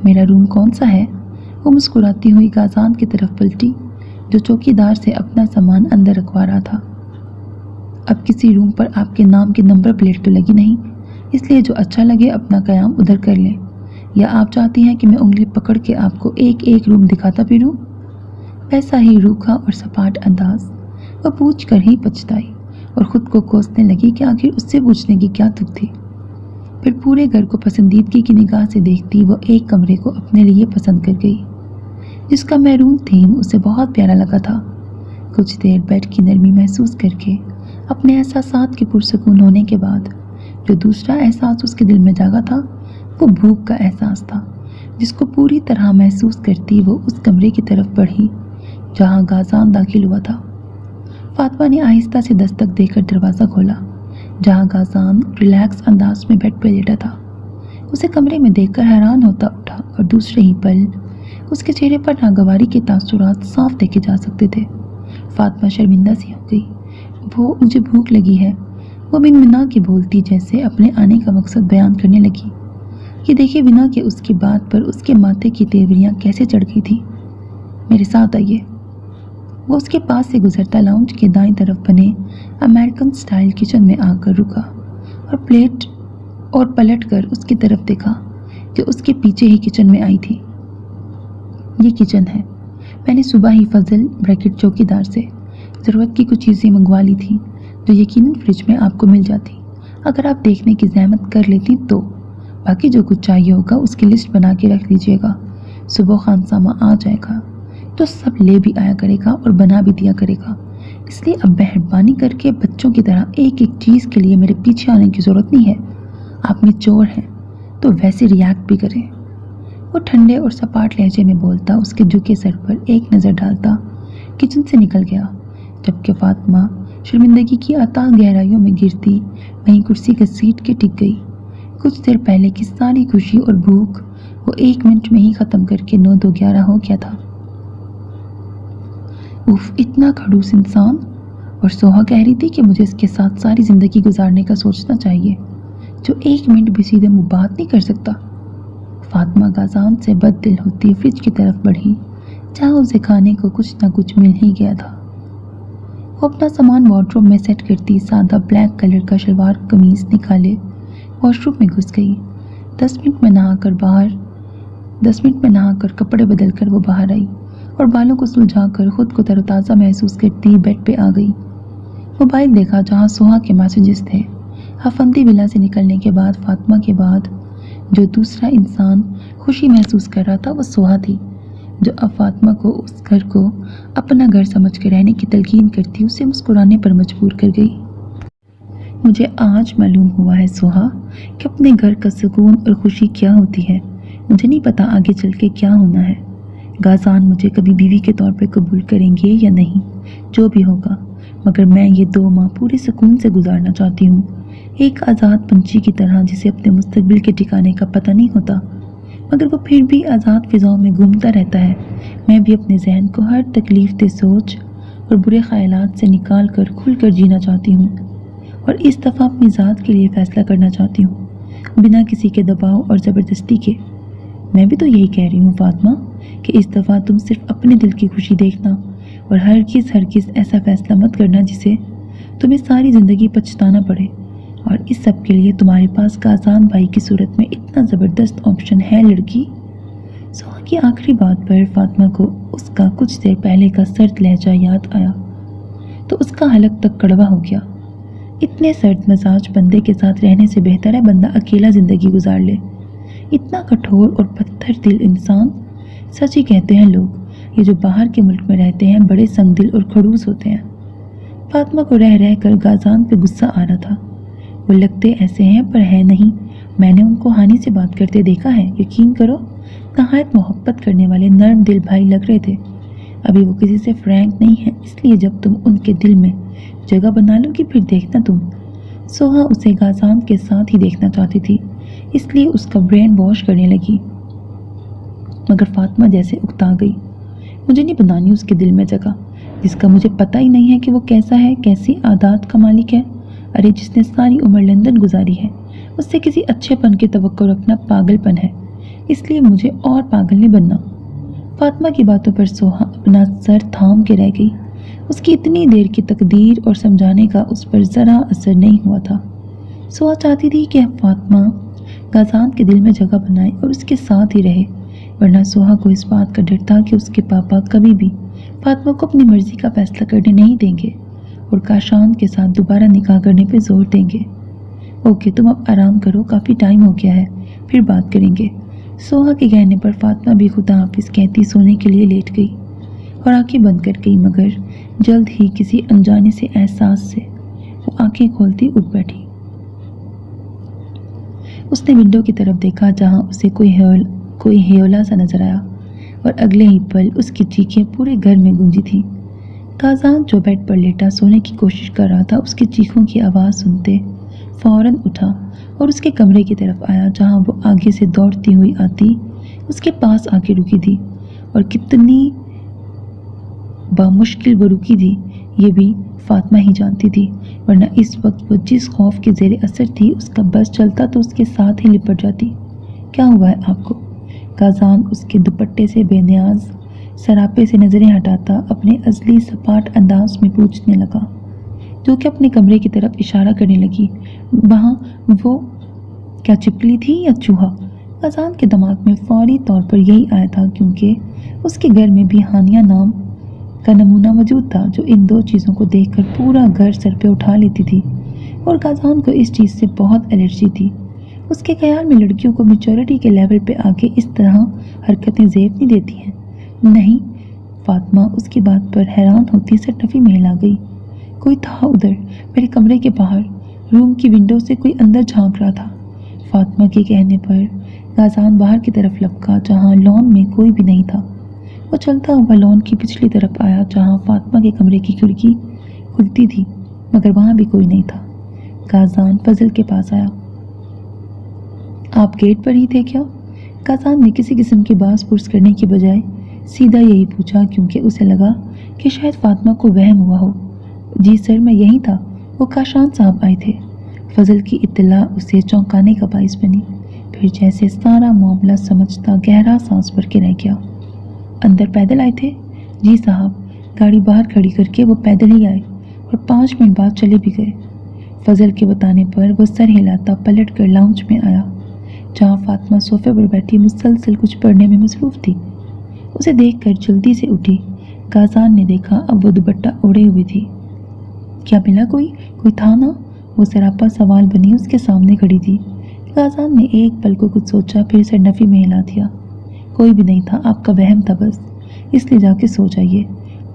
میرا روم کون سا ہے؟ وہ مسکراتی ہوئی غازان کی طرف پلٹی جو چوکی دار سے اپنا سامان اندر رکھوا رہا تھا۔ اب کسی روم پر آپ کے نام کی نمبر پلیٹ تو لگی نہیں، اس لیے جو اچھا لگے اپنا قیام ادھر کر لیں، یا آپ چاہتی ہیں کہ میں انگلی پکڑ کے آپ کو ایک ایک روم دکھاتا پھروں؟ ویسا ہی روکھا اور سپاٹ انداز وہ پوچھ کر ہی پچھتائی اور خود کو کوسنے لگی کہ آخر اس سے پوچھنے کی کیا تک تھی۔ پھر پورے گھر کو پسندیدگی کی نگاہ سے دیکھتی وہ ایک کمرے کو اپنے لیے پسند کر گئی جس کا میرون تھیم اسے بہت پیارا لگا تھا۔ کچھ دیر بیڈ کی نرمی محسوس کر کے اپنے احساسات کے پرسکون ہونے کے بعد جو دوسرا احساس اس کے دل میں جاگا تھا وہ بھوک کا احساس تھا۔ جس کو پوری طرح محسوس کرتی وہ اس کمرے کی طرف بڑھی جہاں غازان داخل ہوا تھا۔ فاطمہ نے آہستہ سے دستک دے کر دروازہ کھولا جہاں غازان ریلیکس انداز میں بیڈ پہ لیٹا تھا۔ اسے کمرے میں دیکھ کر حیران ہوتا اٹھا اور دوسرے ہی پل اس کے چہرے پر ناگواری کے تاثرات صاف دیکھے جا سکتے تھے۔ فاطمہ شرمندہ سی ہو گئی۔ وہ مجھے بھوک لگی ہے، وہ بن منا کے بولتی جیسے اپنے آنے کا مقصد بیان کرنے لگی۔ یہ دیکھے بنا کہ اس کی بات پر اس کے ماتھے کی تیوریاں کیسے چڑھ گئی تھی۔ میرے ساتھ آئیے۔ وہ اس کے پاس سے گزرتا لاؤنج کے دائیں طرف بنے امریکن سٹائل کچن میں آ کر رکا اور پلیٹ اور پلٹ کر اس کی طرف دیکھا جو اس کے پیچھے ہی کچن میں آئی تھی۔ یہ کچن ہے، میں نے صبح ہی فضل بریکٹ چوکیدار سے ضرورت کی کچھ چیزیں منگوا لی تھیں جو یقیناً فریج میں آپ کو مل جاتی اگر آپ دیکھنے کی زحمت کر لیتی تو۔ باقی جو کچھ چاہیے ہوگا اس کی لسٹ بنا کے رکھ لیجیے گا۔ صبح خانسامہ آ جائے گا تو سب لے بھی آیا کرے گا اور بنا بھی دیا کرے گا، اس لیے اب مہربانی کر کے بچوں کی طرح ایک ایک چیز کے لیے میرے پیچھے آنے کی ضرورت نہیں ہے۔ آپ میں چور ہیں تو ویسے ریاکٹ بھی کریں۔ وہ ٹھنڈے اور سپاٹ لہجے میں بولتا اس کے جھکے سر پر ایک نظر ڈالتا کچن سے نکل گیا، جبکہ فاطمہ شرمندگی کی اتاہ گہرائیوں میں گرتی وہیں کرسی گھسیٹ کے ٹک گئی۔ کچھ دیر پہلے کی ساری خوشی اور بھوک وہ 1 منٹ میں ہی ختم کر کے 9-2-11 ہو گیا تھا۔ اف، اتنا کھڑوس انسان! اور سوہا کہہ رہی تھی کہ مجھے اس کے ساتھ ساری زندگی گزارنے کا سوچنا چاہیے جو 1 منٹ بھی سیدھے منہ بات نہیں کر سکتا۔ فاطمہ غازان سے بد دل ہوتی فریج کی طرف بڑھی جہاں اسے کھانے کو کچھ نہ کچھ مل ہی گیا تھا۔ وہ اپنا سامان وارڈروب میں سیٹ کرتی سادہ بلیک کلر کا شلوار قمیض نکالے واش روم میں گھس گئی۔ 10 منٹ میں نہا کر کپڑے بدل کر وہ باہر آئی اور بالوں کو سلجھا کر خود کو تر و تازہ محسوس کرتی بیڈ پہ آ گئی۔ موبائل دیکھا جہاں سوہا کے میسیجز تھے۔ ہفندی ولا سے نکلنے کے بعد فاطمہ کے بعد جو دوسرا انسان خوشی محسوس کر رہا تھا وہ سوہا تھی، جو اب فاطمہ کو اس گھر کو اپنا گھر سمجھ کر رہنے کی تلقین کرتی اسے مسکرانے پر مجبور کر گئی۔ مجھے آج معلوم ہوا ہے سوہا کہ اپنے گھر کا سکون اور خوشی کیا ہوتی ہے۔ مجھے نہیں پتا آگے چل کے کیا ہونا ہے۔ غازان مجھے کبھی بیوی کے طور پہ قبول کریں گے یا نہیں، جو بھی ہوگا، مگر میں یہ 2 ماہ پورے سکون سے گزارنا چاہتی ہوں، ایک آزاد پنچھی کی طرح جسے اپنے مستقبل کے ٹھکانے کا پتہ نہیں ہوتا مگر وہ پھر بھی آزاد فضاؤں میں گھومتا رہتا ہے۔ میں بھی اپنے ذہن کو ہر تکلیف دہ سوچ اور برے خیالات سے نکال کر کھل کر جینا چاہتی ہوں اور اس دفعہ اپنی ذات کے لیے فیصلہ کرنا چاہتی ہوں بنا کسی کے دباؤ اور زبردستی کے۔ میں بھی تو یہی کہہ رہی ہوں فاطمہ کہ اس دفعہ تم صرف اپنے دل کی خوشی دیکھنا اور ہرگز ایسا فیصلہ مت کرنا جسے تمہیں ساری زندگی پچھتانا پڑے، اور اس سب کے لیے تمہارے پاس غازان بھائی کی صورت میں اتنا زبردست آپشن ہے لڑکی۔ سوہا کی آخری بات پر فاطمہ کو اس کا کچھ دیر پہلے کا سرد لہجہ یاد آیا تو اس کا حلق تک کڑوا ہو گیا۔ اتنے سرد مزاج بندے کے ساتھ رہنے سے بہتر ہے بندہ اکیلا زندگی گزار لے۔ اتنا کٹھور اور پتھر دل انسان، سچ ہی کہتے ہیں لوگ، یہ جو باہر کے ملک میں رہتے ہیں بڑے سنگ دل اور کھڑوس ہوتے ہیں۔ فاطمہ کو رہ رہ کر غازان پہ غصہ آ رہا تھا۔ وہ لگتے ایسے ہیں پر ہے نہیں، میں نے ان کو ہانی سے بات کرتے دیکھا ہے، یقین کرو نہایت محبت کرنے والے نرم دل بھائی لگ رہے تھے۔ ابھی وہ کسی سے فرینک نہیں ہے، اس لیے جب تم ان کے دل میں جگہ بنا لو گی پھر دیکھنا تم۔ سوہا اسے غازان کے ساتھ ہی دیکھنا چاہتی تھی، اس لیے اس کا برین واش کرنے لگی، مگر فاطمہ جیسے اکتا گئی۔ مجھے نہیں بنانی اس کے دل میں جگہ جس کا مجھے پتہ ہی نہیں ہے کہ وہ کیسا ہے، کیسی عادات کا مالک ہے۔ ارے جس نے ساری عمر لندن گزاری ہے اس سے کسی اچھے پن کی توقع رکھنا پاگل پن ہے، اس لیے مجھے اور پاگل نہیں بننا۔ فاطمہ کی باتوں پر سوہا اپنا سر تھام کے رہ گئی۔ اس کی اتنی دیر کی تقدیر اور سمجھانے کا اس پر ذرا اثر نہیں ہوا تھا۔ سوہا چاہتی تھی کہ فاطمہ غازان کے دل میں جگہ بنائے اور اس کے ساتھ ہی رہے، ورنہ سوہا کو اس بات کا ڈر تھا کہ اس کے پاپا کبھی بھی فاطمہ کو اپنی مرضی کا فیصلہ کرنے نہیں دیں گے اور کاشان کے ساتھ دوبارہ نکاح کرنے پہ زور دیں گے۔ اوکے تم اب آرام کرو، کافی ٹائم ہو گیا ہے، پھر بات کریں گے۔ سوہا کے کہنے پر فاطمہ بھی خدا حافظ کہتی سونے کے لیے لیٹ گئی اور آنکھیں بند کر گئی، مگر جلد ہی کسی انجانے سے احساس سے وہ آنکھیں کھولتی اٹھ بیٹھی۔ اس نے ونڈو کی طرف دیکھا جہاں اسے کوئی کوئی ہیولا سا نظر آیا اور اگلے ہی پل اس کی چیخیں پورے گھر میں گونجی تھیں۔ کازان جو بیڈ پر لیٹا سونے کی کوشش کر رہا تھا، اس کی چیخوں کی آواز سنتے فوراً اٹھا اور اس کے کمرے کی طرف آیا، جہاں وہ آگے سے دوڑتی ہوئی آتی اس کے پاس آ کے رکی تھی۔ اور کتنی بامشکل وہ رکی تھی یہ بھی فاطمہ ہی جانتی تھی، ورنہ اس وقت وہ جس خوف کے زیر اثر تھی اس کا بس چلتا تو اس کے ساتھ ہی لپٹ جاتی۔ کیا ہوا ہے آپ کو؟ کازان اس کے دوپٹے سے بے نیاز سراپے سے نظریں ہٹاتا اپنے ازلی سپاٹ انداز میں پوچھنے لگا، جو کہ اپنے کمرے کی طرف اشارہ کرنے لگی۔ وہاں وہ کیا چپکلی تھی یا چوہا؟ کازان کے دماغ میں فوری طور پر یہی آیا تھا، کیونکہ اس کے گھر میں بھی ہانیہ نام کا نمونہ موجود تھا، جو ان دو چیزوں کو دیکھ کر پورا گھر سر پہ اٹھا لیتی تھی، اور کازان کو اس چیز سے بہت الرجی تھی۔ اس کے خیال میں لڑکیوں کو میچورٹی کے لیول پہ آگے اس طرح حرکتیں زیب نہیں دیتی ہیں۔ نہیں، فاطمہ اس کی بات پر حیران ہوتی سر نفی میں ہلا گئی۔ کوئی تھا ادھر میرے کمرے کے باہر، روم کی ونڈو سے کوئی اندر جھانک رہا تھا۔ فاطمہ کے کہنے پر کازان باہر کی طرف لپکا، جہاں لان میں کوئی بھی نہیں تھا۔ وہ چلتا ہوا لان کی پچھلی طرف آیا، جہاں فاطمہ کے کمرے کی کھڑکی کھلتی تھی، مگر وہاں بھی کوئی نہیں تھا۔ کازان فضل کے پاس آیا۔ آپ گیٹ پر ہی تھے کیا؟ کازان نے کسی قسم کی باز پرس کرنے کی بجائے سیدھا یہی پوچھا، کیونکہ اسے لگا کہ شاید فاطمہ کو وہم ہوا ہو۔ جی سر، میں یہی تھا، وہ کاشان صاحب آئے تھے۔ فضل کی اطلاع اسے چونکانے کا باعث بنی، پھر جیسے سارا معاملہ سمجھتا گہرا سانس بھر کے رہ گیا۔ اندر پیدل آئے تھے؟ جی صاحب، گاڑی باہر کھڑی کر کے وہ پیدل ہی آئے اور 5 منٹ بعد چلے بھی گئے۔ فضل کے بتانے پر وہ سر ہلاتا پلٹ کر لاؤنج میں آیا، جہاں فاطمہ صوفے پر بیٹھی مسلسل کچھ پڑھنے میں مصروف تھی۔ اسے دیکھ کر جلدی سے اٹھی۔ کازان نے دیکھا اب وہ دوپٹہ اوڑھے ہوئی تھی۔ کیا ملا؟ کوئی تھا نا؟ وہ سراپا سوال بنی اس کے سامنے کھڑی تھی۔ کازان نے ایک پل کو کچھ سوچا، پھر سر نفی میں ہلا دیا۔ کوئی بھی نہیں تھا، آپ کا وہم تھا بس، اس لیے جا کے سو جائیے،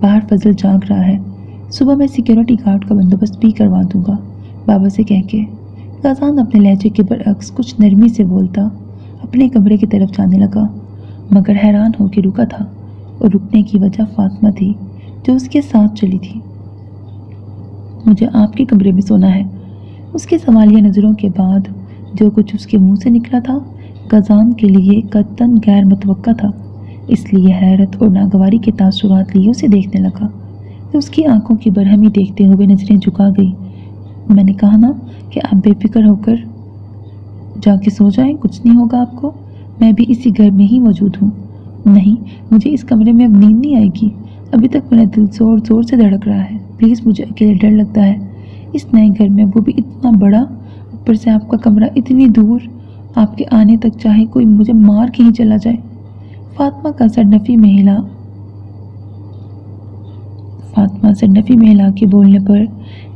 باہر فضل جاگ رہا ہے، صبح میں سیکیورٹی گارڈ کا بندوبست بھی کروا دوں گا بابا سے کہہ کے۔ کازان اپنے لہجے کے برعکس کچھ نرمی سے بولتا اپنے کمرے کی طرف جانے لگا، مگر حیران ہو کے رکا تھا، اور رکنے کی وجہ فاطمہ تھی جو اس کے ساتھ چلی تھی۔ مجھے آپ کے کمرے میں سونا ہے۔ اس کے سوالیہ نظروں کے بعد جو کچھ اس کے منہ سے نکلا تھا کازان کے لیے قطعاً غیر متوقع تھا، اس لیے حیرت اور ناگواری کے تاثرات لیے اسے دیکھنے لگا، تو اس کی آنکھوں کی برہمی دیکھتے ہوئے نظریں جھکا گئی۔ میں نے کہا نا کہ آپ بے فکر ہو کر جا کے سو جائیں، کچھ نہیں ہوگا آپ کو، میں بھی اسی گھر میں ہی موجود ہوں۔ نہیں، مجھے اس کمرے میں اب نیند نہیں آئے گی، ابھی تک میرا دل زور زور سے دھڑک رہا ہے، پلیز مجھے اکیلے ڈر لگتا ہے، اس نئے گھر میں، وہ بھی اتنا بڑا، اوپر سے آپ کا کمرہ اتنی دور، آپ کے آنے تک چاہے کوئی مجھے مار کے ہی چلا جائے۔ فاطمہ سر نفی میں ہلا کے بولنے پر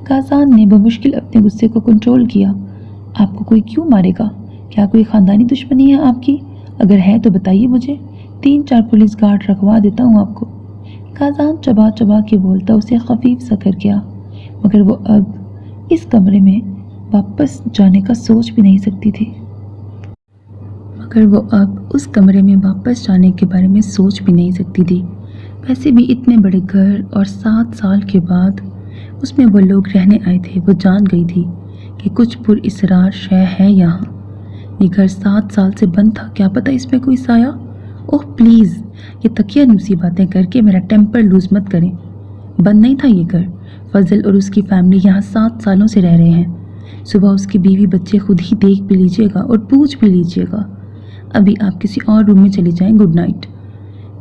کازان نے بمشکل اپنے غصے کو کنٹرول کیا۔ آپ کو کوئی کیوں مارے گا؟ کیا کوئی خاندانی دشمنی ہے آپ کی؟ اگر ہے تو بتائیے مجھے، 3-4 پولیس گارڈ رکھوا دیتا ہوں آپ کو۔ کازان چبا چبا کے بولتا اسے خفیف سا کر گیا، مگر وہ اب اس کمرے میں واپس جانے کا سوچ بھی نہیں سکتی تھی۔ ویسے بھی اتنے بڑے گھر اور 7 سال کے بعد اس میں وہ لوگ رہنے آئے تھے، وہ جان گئی تھی کہ کچھ پر اسرار شے ہے یہاں۔ یہ گھر 7 سال سے بند تھا، کیا پتہ اس میں کوئی سایہ؟ اوہ پلیز، یہ تکیہ نوسی باتیں کر کے میرا ٹیمپر لوز مت کریں۔ بند نہیں تھا یہ گھر، فضل اور اس کی فیملی یہاں 7 سالوں سے رہ رہے ہیں۔ صبح اس کی بیوی بچے خود ہی دیکھ بھی لیجئے گا اور پوچھ بھی لیجئے گا۔ ابھی آپ کسی اور روم میں چلی جائیں، گڈ نائٹ۔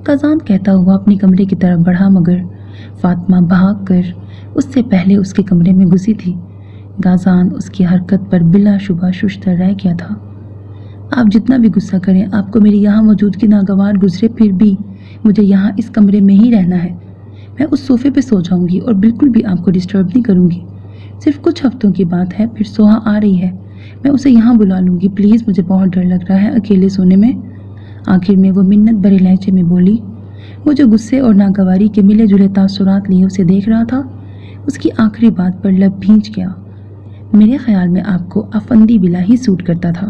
کازان کہتا ہوا اپنے کمرے کی طرف بڑھا، مگر فاطمہ بھاگ کر اس سے پہلے اس کے کمرے میں گھسی تھی۔ کازان اس کی حرکت پر بلا شبہ ششدر رہ گیا تھا۔ آپ جتنا بھی غصہ کریں، آپ کو میری یہاں موجودگی ناگوار گزرے، پھر بھی مجھے یہاں اس کمرے میں ہی رہنا ہے۔ میں اس صوفے پہ سو جاؤں گی اور بالکل بھی آپ کو ڈسٹرب نہیں کروں گی۔ صرف کچھ ہفتوں کی بات ہے، پھر سوہا آ رہی ہے، میں اسے یہاں بلا لوں گی، پلیز مجھے بہت ڈر لگ رہا ہے اکیلے سونے میں۔ آخر میں وہ منت بھرے لہجے میں بولی۔ وہ جو غصے اور ناگواری کے ملے جلے تاثرات لیے اسے دیکھ رہا تھا، اس کی آخری بات پر لب بھینچ گیا۔ میرے خیال میں آپ کو افندی بلا ہی سوٹ کرتا تھا۔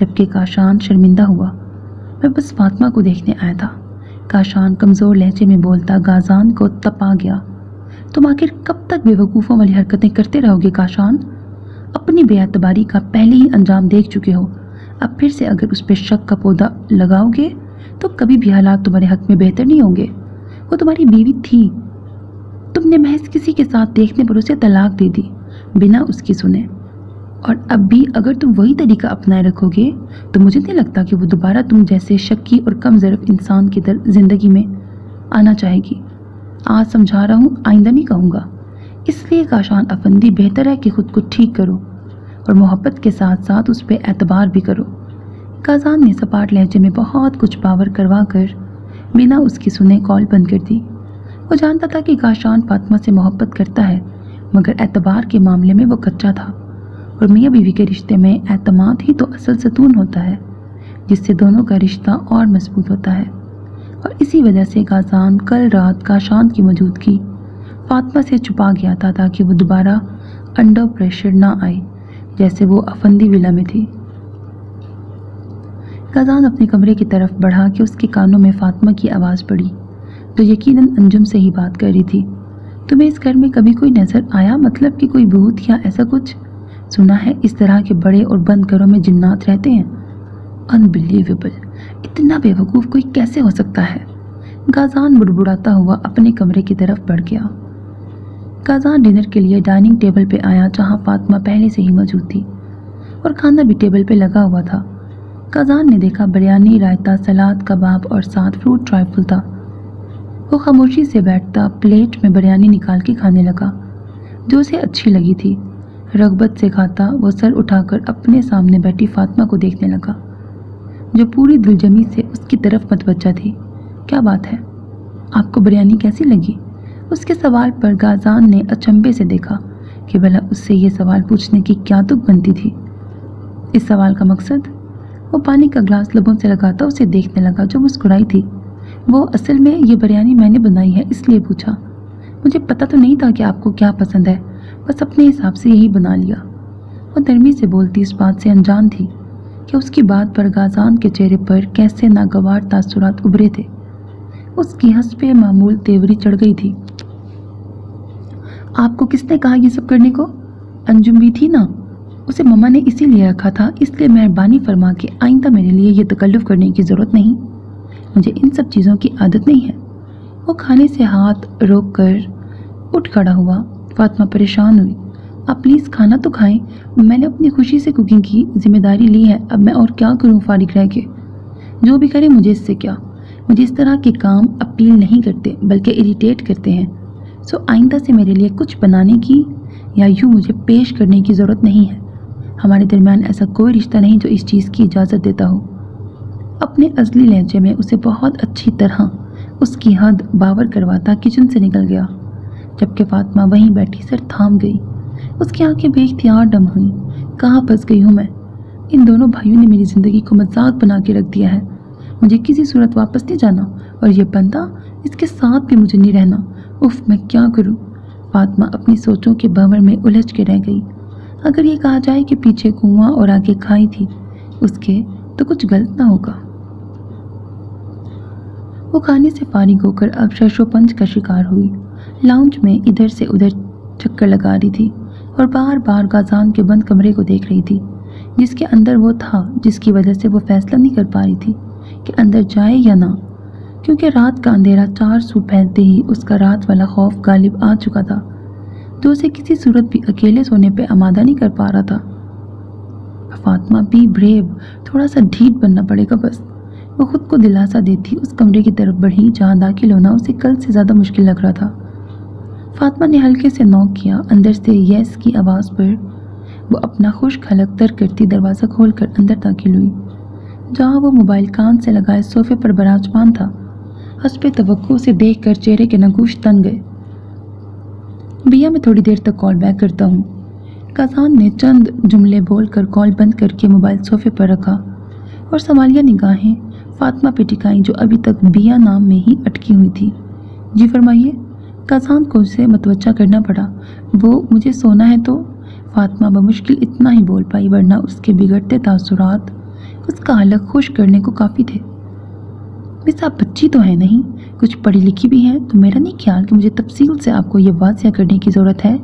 جبکہ کاشان شرمندہ ہوا۔ میں بس فاطمہ کو دیکھنے آیا تھا، کاشان کمزور لہجے میں بولتا غازان کو تپا گیا۔ تم آخر کب تک بے وقوفوں والی حرکتیں کرتے رہو گے کاشان؟ اپنی بے اعتباری کا پہلے ہی انجام دیکھ چکے ہو، اب پھر سے اگر اس پہ شک کا پودا لگاؤ گے تو کبھی بھی حالات تمہارے حق میں بہتر نہیں ہوں گے۔ وہ تمہاری بیوی تھی، تم نے محض کسی کے ساتھ دیکھنے پر اسے طلاق دے دی بنا اس کی سنے، اور اب بھی اگر تم وہی طریقہ اپنائے رکھو گے تو مجھے نہیں لگتا کہ وہ دوبارہ تم جیسے شکی اور کم ظرف انسان کی زندگی میں آنا چاہے گی۔ آج سمجھا رہا ہوں، آئندہ نہیں کہوں گا۔ اس لیے کاشان افندی بہتر ہے کہ خود کو ٹھیک کرو اور محبت کے ساتھ ساتھ اس پہ اعتبار بھی کرو۔ غازان نے سپاٹ لہجے میں بہت کچھ پاور کروا کر بنا اس کی سنے کال بند کر دی۔ وہ جانتا تھا کہ کاشان فاطمہ سے محبت کرتا ہے، مگر اعتبار کے معاملے میں وہ کچا تھا، اور میاں بیوی کے رشتے میں اعتماد ہی تو اصل ستون ہوتا ہے جس سے دونوں کا رشتہ اور مضبوط ہوتا ہے۔ اور اسی وجہ سے غازان کل رات کاشان کی موجودگی فاطمہ سے چھپا گیا تھا تاکہ وہ دوبارہ انڈر پریشر نہ آئے جیسے وہ افندی ولا میں تھی۔ غازان اپنے کمرے کی طرف بڑھا کہ اس کے کانوں میں فاطمہ کی آواز پڑی، جو یقیناً انجم سے ہی بات کر رہی تھی۔ تمہیں اس گھر میں کبھی کوئی نظر آیا، مطلب کہ کوئی بھوت یا ایسا کچھ؟ سنا ہے اس طرح کے بڑے اور بند گھروں میں جنات رہتے ہیں۔ انبلیویبل، اتنا بے وقوف کوئی کیسے ہو سکتا ہے؟ غازان بڑبڑاتا ہوا اپنے کمرے کی طرف بڑھ گیا۔ غازان ڈنر کے لیے ڈائننگ ٹیبل پہ آیا جہاں فاطمہ پہلے سے ہی موجود تھی، اور کھانا بھی ٹیبل پہ لگا ہوا تھا۔ غازان نے دیکھا بریانی، رائتا، سلاد، کباب اور ساتھ فروٹ ٹرائفل تھا۔ وہ خاموشی سے بیٹھتا پلیٹ میں بریانی نکال کے کھانے لگا جو اسے اچھی لگی تھی۔ رغبت سے کھاتا وہ سر اٹھا کر اپنے سامنے بیٹھی فاطمہ کو دیکھنے لگا جو پوری دلجمی سے اس کی طرف متوجہ تھی۔ کیا بات ہے، آپ کو بریانی کیسی لگی؟ اس کے سوال پر غازان نے اچنبھے سے دیکھا کہ بھلا اس سے یہ سوال پوچھنے کی کیا تک بنتی تھی۔ اس سوال کا مقصد؟ وہ پانی کا گلاس لبوں سے لگاتا اسے دیکھنے لگا جو مسکرائی تھی۔ وہ اصل میں یہ بریانی میں نے بنائی ہے اس لیے پوچھا۔ مجھے پتہ تو نہیں تھا کہ آپ کو کیا پسند ہے، بس اپنے حساب سے یہی بنا لیا۔ وہ نرمی سے بولتی اس بات سے انجان تھی کہ اس کی بات پر غازان کے چہرے پر کیسے ناگوار تاثرات ابھرے تھے۔ اس کی حسب معمول تیوری چڑھ گئی تھی۔ آپ کو کس نے کہا یہ سب کرنے کو؟ انجم بھی تھی نا، اسے مما نے اسی لیے رکھا تھا، اس لیے مہربانی فرما کے آئندہ میرے لیے یہ تکلف کرنے کی ضرورت نہیں، مجھے ان سب چیزوں کی عادت نہیں ہے۔ وہ کھانے سے ہاتھ روک کر اٹھ کھڑا ہوا۔ فاطمہ پریشان ہوئی۔ آپ پلیز کھانا تو کھائیں، میں نے اپنی خوشی سے کوکنگ کی ذمہ داری لی ہے، اب میں اور کیا کروں فارغ رہ کے؟ جو بھی کرے مجھے اس سے کیا، مجھے اس طرح کے کام اپیل نہیں کرتے بلکہ اریٹیٹ کرتے ہیں، سو آئندہ سے میرے لیے کچھ بنانے کی یا یوں مجھے پیش کرنے کی ضرورت نہیں ہے۔ ہمارے درمیان ایسا کوئی رشتہ نہیں جو اس چیز کی اجازت دیتا ہو۔ اپنے ازلی لہجے میں اسے بہت اچھی طرح اس کی حد باور کرواتا کچن سے نکل گیا، جبکہ فاطمہ وہیں بیٹھی سر تھام گئی۔ اس کی آنکھیں بے اختیار ڈم ہوئیں۔ کہاں پھنس گئی ہوں میں؟ ان دونوں بھائیوں نے میری زندگی کو مذاق بنا کے رکھ دیا ہے۔ مجھے کسی صورت واپس نہیں جانا، اور یہ بندہ، اس کے ساتھ بھی مجھے نہیں رہنا۔ اف، میں کیا کروں؟ فاطمہ اپنی سوچوں کے بھنور میں الجھ کے رہ گئی۔ اگر یہ کہا جائے کہ پیچھے کنواں اور آگے کھائی تھی اس کے، تو کچھ غلط نہ ہوگا۔ وہ کھانے سے فارغ ہو کر اب شش و پنج کا شکار ہوئی۔ لاؤنج میں ادھر سے ادھر چکر لگا رہی تھی اور بار بار غازان کے بند کمرے کو دیکھ رہی تھی جس کے اندر وہ تھا، جس کی وجہ سے وہ فیصلہ نہیں کر پا رہی تھی کہ اندر جائے یا نہ، کیونکہ رات کا اندھیرا چار سو پھیلتے ہی اس کا رات والا خوف غالب آ چکا تھا جو اسے کسی صورت بھی اکیلے سونے پہ آمادہ نہیں کر پا رہا تھا۔ فاطمہ بی بریو، تھوڑا سا ڈھیٹ بننا پڑے گا بس۔ وہ خود کو دلاسا دیتی اس کمرے کی طرف بڑھی جہاں داخل ہونا اسے کل سے زیادہ مشکل لگ رہا تھا۔ فاطمہ نے ہلکے سے نوک کیا۔ اندر سے یس کی آواز پر وہ اپنا خشک حلق تر کرتی دروازہ کھول کر اندر داخل ہوئی جہاں وہ موبائل کان سے لگائے صوفے پر براجمان تھا۔ حسب توقع سے دیکھ کر چہرے کے نگوش تن گئے۔ بھیا میں تھوڑی دیر تک کال بیک کرتا ہوں۔ غازان نے چند جملے بول کر کال بند کر کے موبائل صوفے پر رکھا اور سوالیہ نگاہیں فاطمہ پہ ٹکائیں جو ابھی تک بیا نام میں ہی اٹکی ہوئی تھی۔ جی فرمائیے۔ غازان کو اسے متوجہ کرنا پڑا۔ وہ مجھے سونا ہے تو؟ فاطمہ بمشکل اتنا ہی بول پائی، ورنہ اس کے بگڑتے تاثرات اس کا حلق خوش کرنے کو کافی تھے۔ مس آپ بچی تو ہیں نہیں، کچھ پڑھی لکھی بھی ہیں، تو میرا نہیں خیال کہ مجھے تفصیل سے آپ کو یہ واضح کرنے کی ضرورت ہے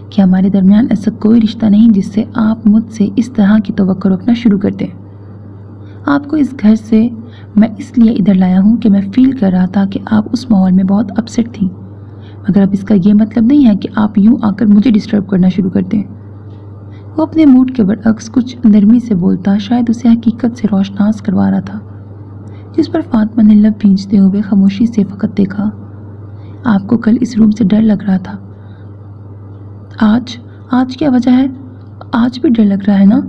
کہ ہمارے درمیان ایسا کوئی رشتہ نہیں جس سے آپ مجھ سے اس طرح کی توقع رکھنا شروع کر دیں۔ آپ کو اس گھر سے میں اس لیے ادھر لایا ہوں کہ میں فیل کر رہا تھا کہ آپ اس ماحول میں بہت اپسیٹ تھیں، مگر اب اس کا یہ مطلب نہیں ہے کہ آپ یوں آ کر مجھے ڈسٹرب کرنا شروع کر دیں۔ وہ اپنے موڈ کے برعکس کچھ نرمی سے بولتا شاید اسے حقیقت سے روشناس کروا رہا تھا، جس پر فاطمہ نے لب بھینچتے ہوئے خاموشی سے فقط دیکھا۔ آپ کو کل اس روم سے ڈر لگ رہا تھا، آج کیا وجہ ہے؟ آج بھی ڈر لگ رہا ہے نا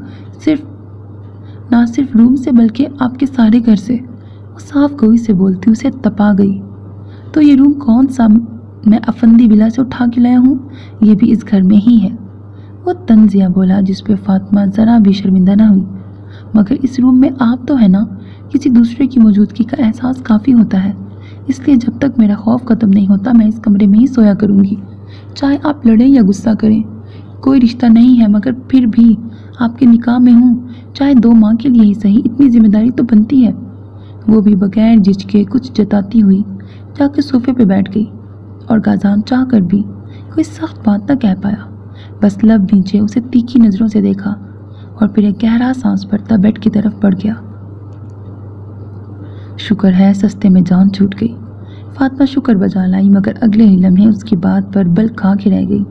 صرف روم سے بلکہ آپ کے سارے گھر سے۔ وہ صاف گوئی سے بولتی اسے تپا گئی۔ تو یہ روم کون سا میں افندی ولا سے اٹھا کے لایا ہوں؟ یہ بھی اس گھر میں ہی ہے، وہ طنزیہ بولا، جس پہ فاطمہ ذرا بھی شرمندہ نہ ہوئی۔ مگر اس روم میں آپ تو ہے نا، کسی دوسرے کی موجودگی کا احساس کافی ہوتا ہے، اس لیے جب تک میرا خوف ختم نہیں ہوتا میں اس کمرے میں ہی سویا کروں گی، چاہے آپ لڑیں یا غصہ کریں۔ کوئی رشتہ نہیں ہے مگر پھر بھی آپ کے نکاح میں ہوں، چاہے 2 ماہ کے لیے ہی صحیح، اتنی ذمہ داری تو بنتی ہے۔ وہ بھی بغیر جھجکے کچھ جتاتی ہوئی جا کے صوفے پہ بیٹھ گئی، اور غازان چاہ کر بھی کوئی سخت بات نہ کہہ پایا، بس لب بھینچے اسے تیکھی نظروں سے دیکھا اور پھر ایک گہرا سانس بھرتا بیڈ کی طرف بڑھ گیا۔ شکر ہے سستے میں جان چھوٹ گئی، فاطمہ شکر بجا لائی، مگر اگلے ہی لمحے اس کی بات پر بل کھا کے رہ گئی۔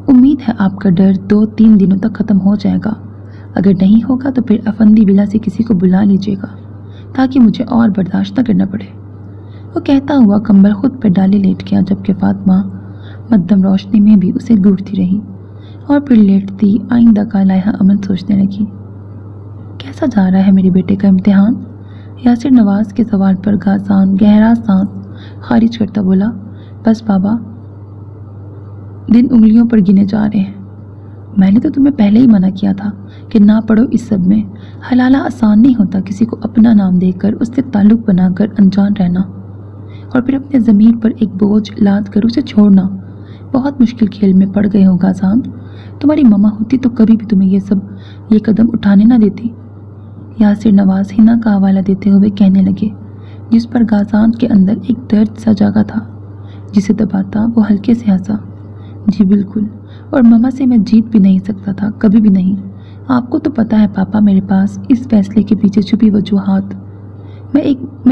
امید ہے آپ کا ڈر 2-3 دنوں تک ختم ہو جائے گا، اگر نہیں ہوگا تو پھر افندی ولا سے کسی کو بلا لیجیے گا تاکہ مجھے اور برداشت نہ کرنا پڑے۔ وہ کہتا ہوا کمبل خود پر ڈالے لیٹ گیا، جبکہ فاطمہ مدھم روشنی میں بھی اسے گھورتی رہی اور پھر لیٹتی آئندہ کا لائحہ عمل سوچنے لگی۔ کیسا جا رہا ہے میرے بیٹے کا امتحان؟ یاسر نواز کے سوال پر غازان گہرا سانس خارج کرتا بولا، بس بابا، دن انگلیوں پر گنے جا رہے ہیں۔ میں نے تو تمہیں پہلے ہی منع کیا تھا کہ نہ پڑھو اس سب میں، حلالہ آسان نہیں ہوتا کسی کو اپنا نام دے کر اس سے تعلق بنا کر انجان رہنا، اور پھر اپنے ضمیر پر ایک بوجھ لاد کر اسے چھوڑنا۔ بہت مشکل کھیل میں پڑ گئے ہو غازان، تمہاری ماما ہوتی تو کبھی بھی تمہیں یہ قدم اٹھانے نہ دیتی۔ یاسر نواز ہنا کا حوالہ دیتے ہوئے کہنے لگے، جس پر غازان کے اندر ایک درد سا جاگا تھا جسے دباتا وہ ہلکے سے ہنسا۔ جی بالکل، اور ماما سے میں جیت بھی نہیں سکتا تھا، کبھی بھی نہیں۔ آپ کو تو پتا ہے پاپا، میرے پاس اس فیصلے کے پیچھے چھپی وجوہات۔ میں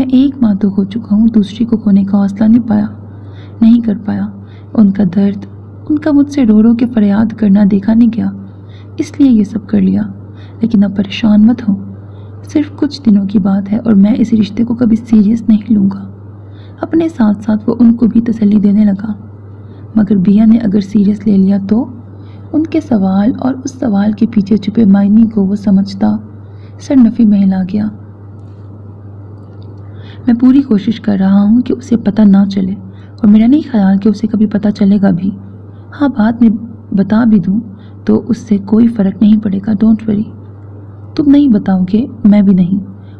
ایک ماں تو کھو چکا ہوں، دوسری کو کھونے کا حوصلہ نہیں کر پایا۔ ان کا درد، ان کا مجھ سے رو رو کے فریاد کرنا دیکھا نہیں گیا، اس لیے یہ سب کر لیا۔ لیکن اب پریشان مت ہو، صرف کچھ دنوں کی بات ہے اور میں اس رشتے کو کبھی سیریس نہیں لوں گا۔ اپنے ساتھ ساتھ وہ ان کو بھی تسلی دینے لگا، مگر بیا نے اگر سیریس لے لیا تو؟ ان کے سوال اور اس سوال کے پیچھے چھپے معنی کو وہ سمجھتا سر نفی میں ہلا گیا۔ میں پوری کوشش کر رہا ہوں کہ اسے پتہ نہ چلے، اور میرا نہیں خیال کہ اسے کبھی پتہ چلے گا بھی۔ ہاں، بعد میں بتا بھی دوں تو اس سے کوئی فرق نہیں پڑے گا، ڈونٹ وری۔ تم نہیں بتاؤ گے، میں بھی نہیں،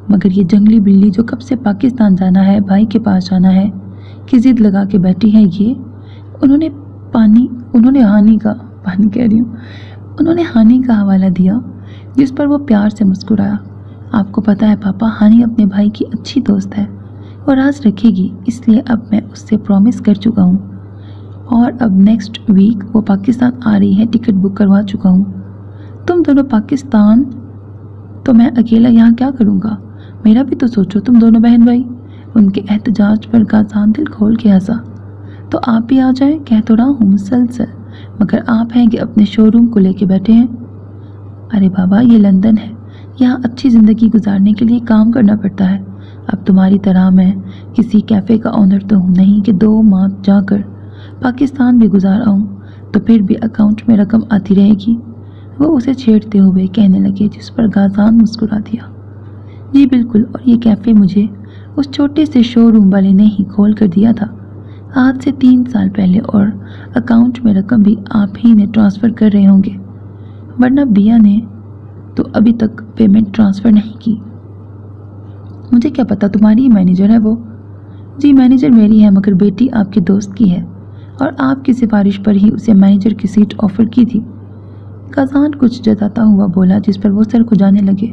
مگر یہ جنگلی بلی جو کب سے پاکستان جانا ہے، بھائی کے پاس جانا ہے کہ ضد لگا کے بیٹھی ہے، یہ انہوں نے ہانی کا حوالہ دیا، جس پر وہ پیار سے مسکرایا۔ آپ کو پتا ہے پاپا، ہانی اپنے بھائی کی اچھی دوست ہے اور راز رکھے گی، اس لیے اب میں اس سے پرومس کر چکا ہوں، اور اب نیکسٹ ویک وہ پاکستان آ رہی ہے، ٹکٹ بک کروا چکا ہوں۔ تم دونوں پاکستان تو میں اکیلا یہاں کیا کروں گا؟ میرا بھی تو سوچو، تم دونوں بہن بھائی۔ ان کے احتجاج پر غازان دل کھول کے ہنسا۔ تو آپ بھی آ جائیں، کہہ تو رہا ہوں مسلسل، مگر آپ ہیں کہ اپنے شو روم کو لے کے بیٹھے ہیں۔ ارے بابا، یہ لندن ہے، یہاں اچھی زندگی گزارنے کے لیے کام کرنا پڑتا ہے۔ اب تمہاری طرح میں کسی کیفے کا آنر تو ہوں نہیں کہ 2 ماہ جا کر پاکستان بھی گزار آؤں تو پھر بھی اکاؤنٹ میں رقم آتی رہے گی۔ وہ اسے چھیڑتے ہوئے کہنے لگے، جس پر غازان مسکرا دیا۔ جی بالکل، اور یہ کیفے مجھے اس چھوٹے سے شو روم والے نے ہی کھول کر دیا تھا آج سے 3 سال پہلے، اور اکاؤنٹ میں رقم بھی آپ ہی نے ٹرانسفر کر رہے ہوں گے، ورنہ بیا نے تو ابھی تک پیمنٹ ٹرانسفر نہیں کی۔ مجھے کیا پتا، تمہاری ہی مینیجر ہے وہ؟ جی مینیجر میری ہے، مگر بیٹی آپ کے دوست کی ہے، اور آپ کی سفارش پر ہی اسے مینیجر کی سیٹ آفر کی تھی۔ غازان کچھ جتاتا ہوا بولا، جس پر وہ سر کھجانے لگے۔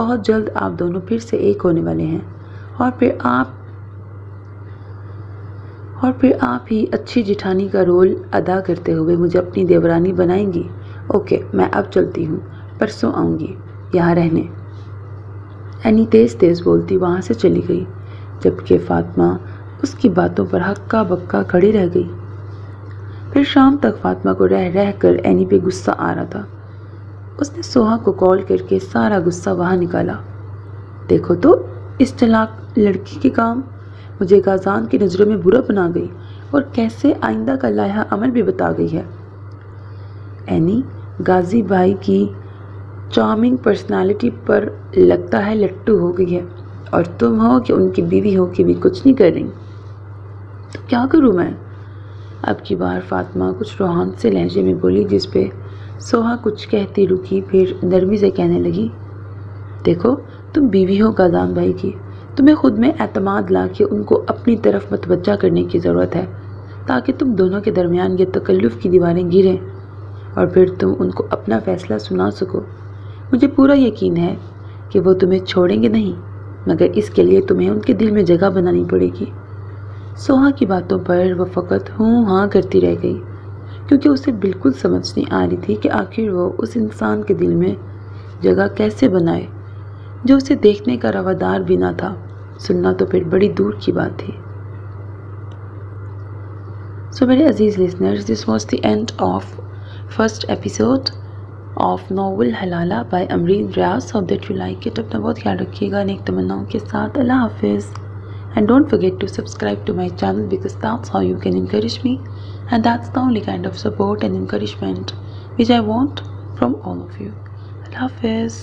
بہت جلد آپ دونوں پھر سے ایک ہونے والے ہیں اور پھر آپ ہی اچھی جٹھانی کا رول ادا کرتے ہوئے مجھے اپنی دیورانی بنائیں گی۔ اوکے، میں اب چلتی ہوں، پرسوں آؤں گی یہاں رہنے۔ اینی تیز تیز بولتی وہاں سے چلی گئی، جبکہ فاطمہ اس کی باتوں پر ہکا بکا کھڑی رہ گئی۔ پھر شام تک فاطمہ کو رہ رہ کر اینی پہ غصہ آ رہا تھا۔ اس نے سوہا کو کال کر کے سارا غصہ وہاں نکالا۔ دیکھو تو اس چلاک لڑکی کے کام، مجھے غازان کی نظروں میں برا بنا گئی اور کیسے آئندہ کا لائحہ عمل بھی بتا گئی ہے۔ اینی غازی بھائی کی چارمنگ پرسنالٹی پر لگتا ہے لٹو ہو گئی ہے، اور تم ہو کہ ان کی بیوی ہو کے بھی کچھ نہیں کر رہی۔ تو کیا کروں میں؟ اب کی بار فاطمہ کچھ روحان سے لہجے میں بولی، جس پہ سوہا کچھ کہتی رکی، پھر نرمی سے کہنے لگی، دیکھو تم بیوی ہو غازان بھائی کی، تمہیں خود میں اعتماد لا کے ان کو اپنی طرف متوجہ کرنے کی ضرورت ہے، تاکہ تم دونوں کے درمیان یہ تکلف کی دیواریں گریں اور پھر تم ان کو اپنا فیصلہ سنا سکو۔ مجھے پورا یقین ہے کہ وہ تمہیں چھوڑیں گے نہیں، مگر اس کے لیے تمہیں ان کے دل میں جگہ بنانی پڑے گی۔ سوہا کی باتوں پر وہ فقط ہوں ہاں کرتی رہ گئی، کیونکہ اسے بالکل سمجھ نہیں آ رہی تھی کہ آخر وہ اس انسان کے دل میں جگہ کیسے بنائے جو اسے دیکھنے کا روادار بھی نہ تھا، سننا تو پھر بڑی دور کی بات تھی۔ سو میرے عزیز listeners, this was the end of first episode of novel Halala by Amreen Riaz. Hope that you like it. اپنا بہت خیال رکھیے گا نیک تمناؤں کے ساتھ۔ اللہ حافظ۔ And don't forget to subscribe to my channel, because that's how you can encourage me, and that's the only kind of support and encouragement which I want from all of you. Allah Hafiz.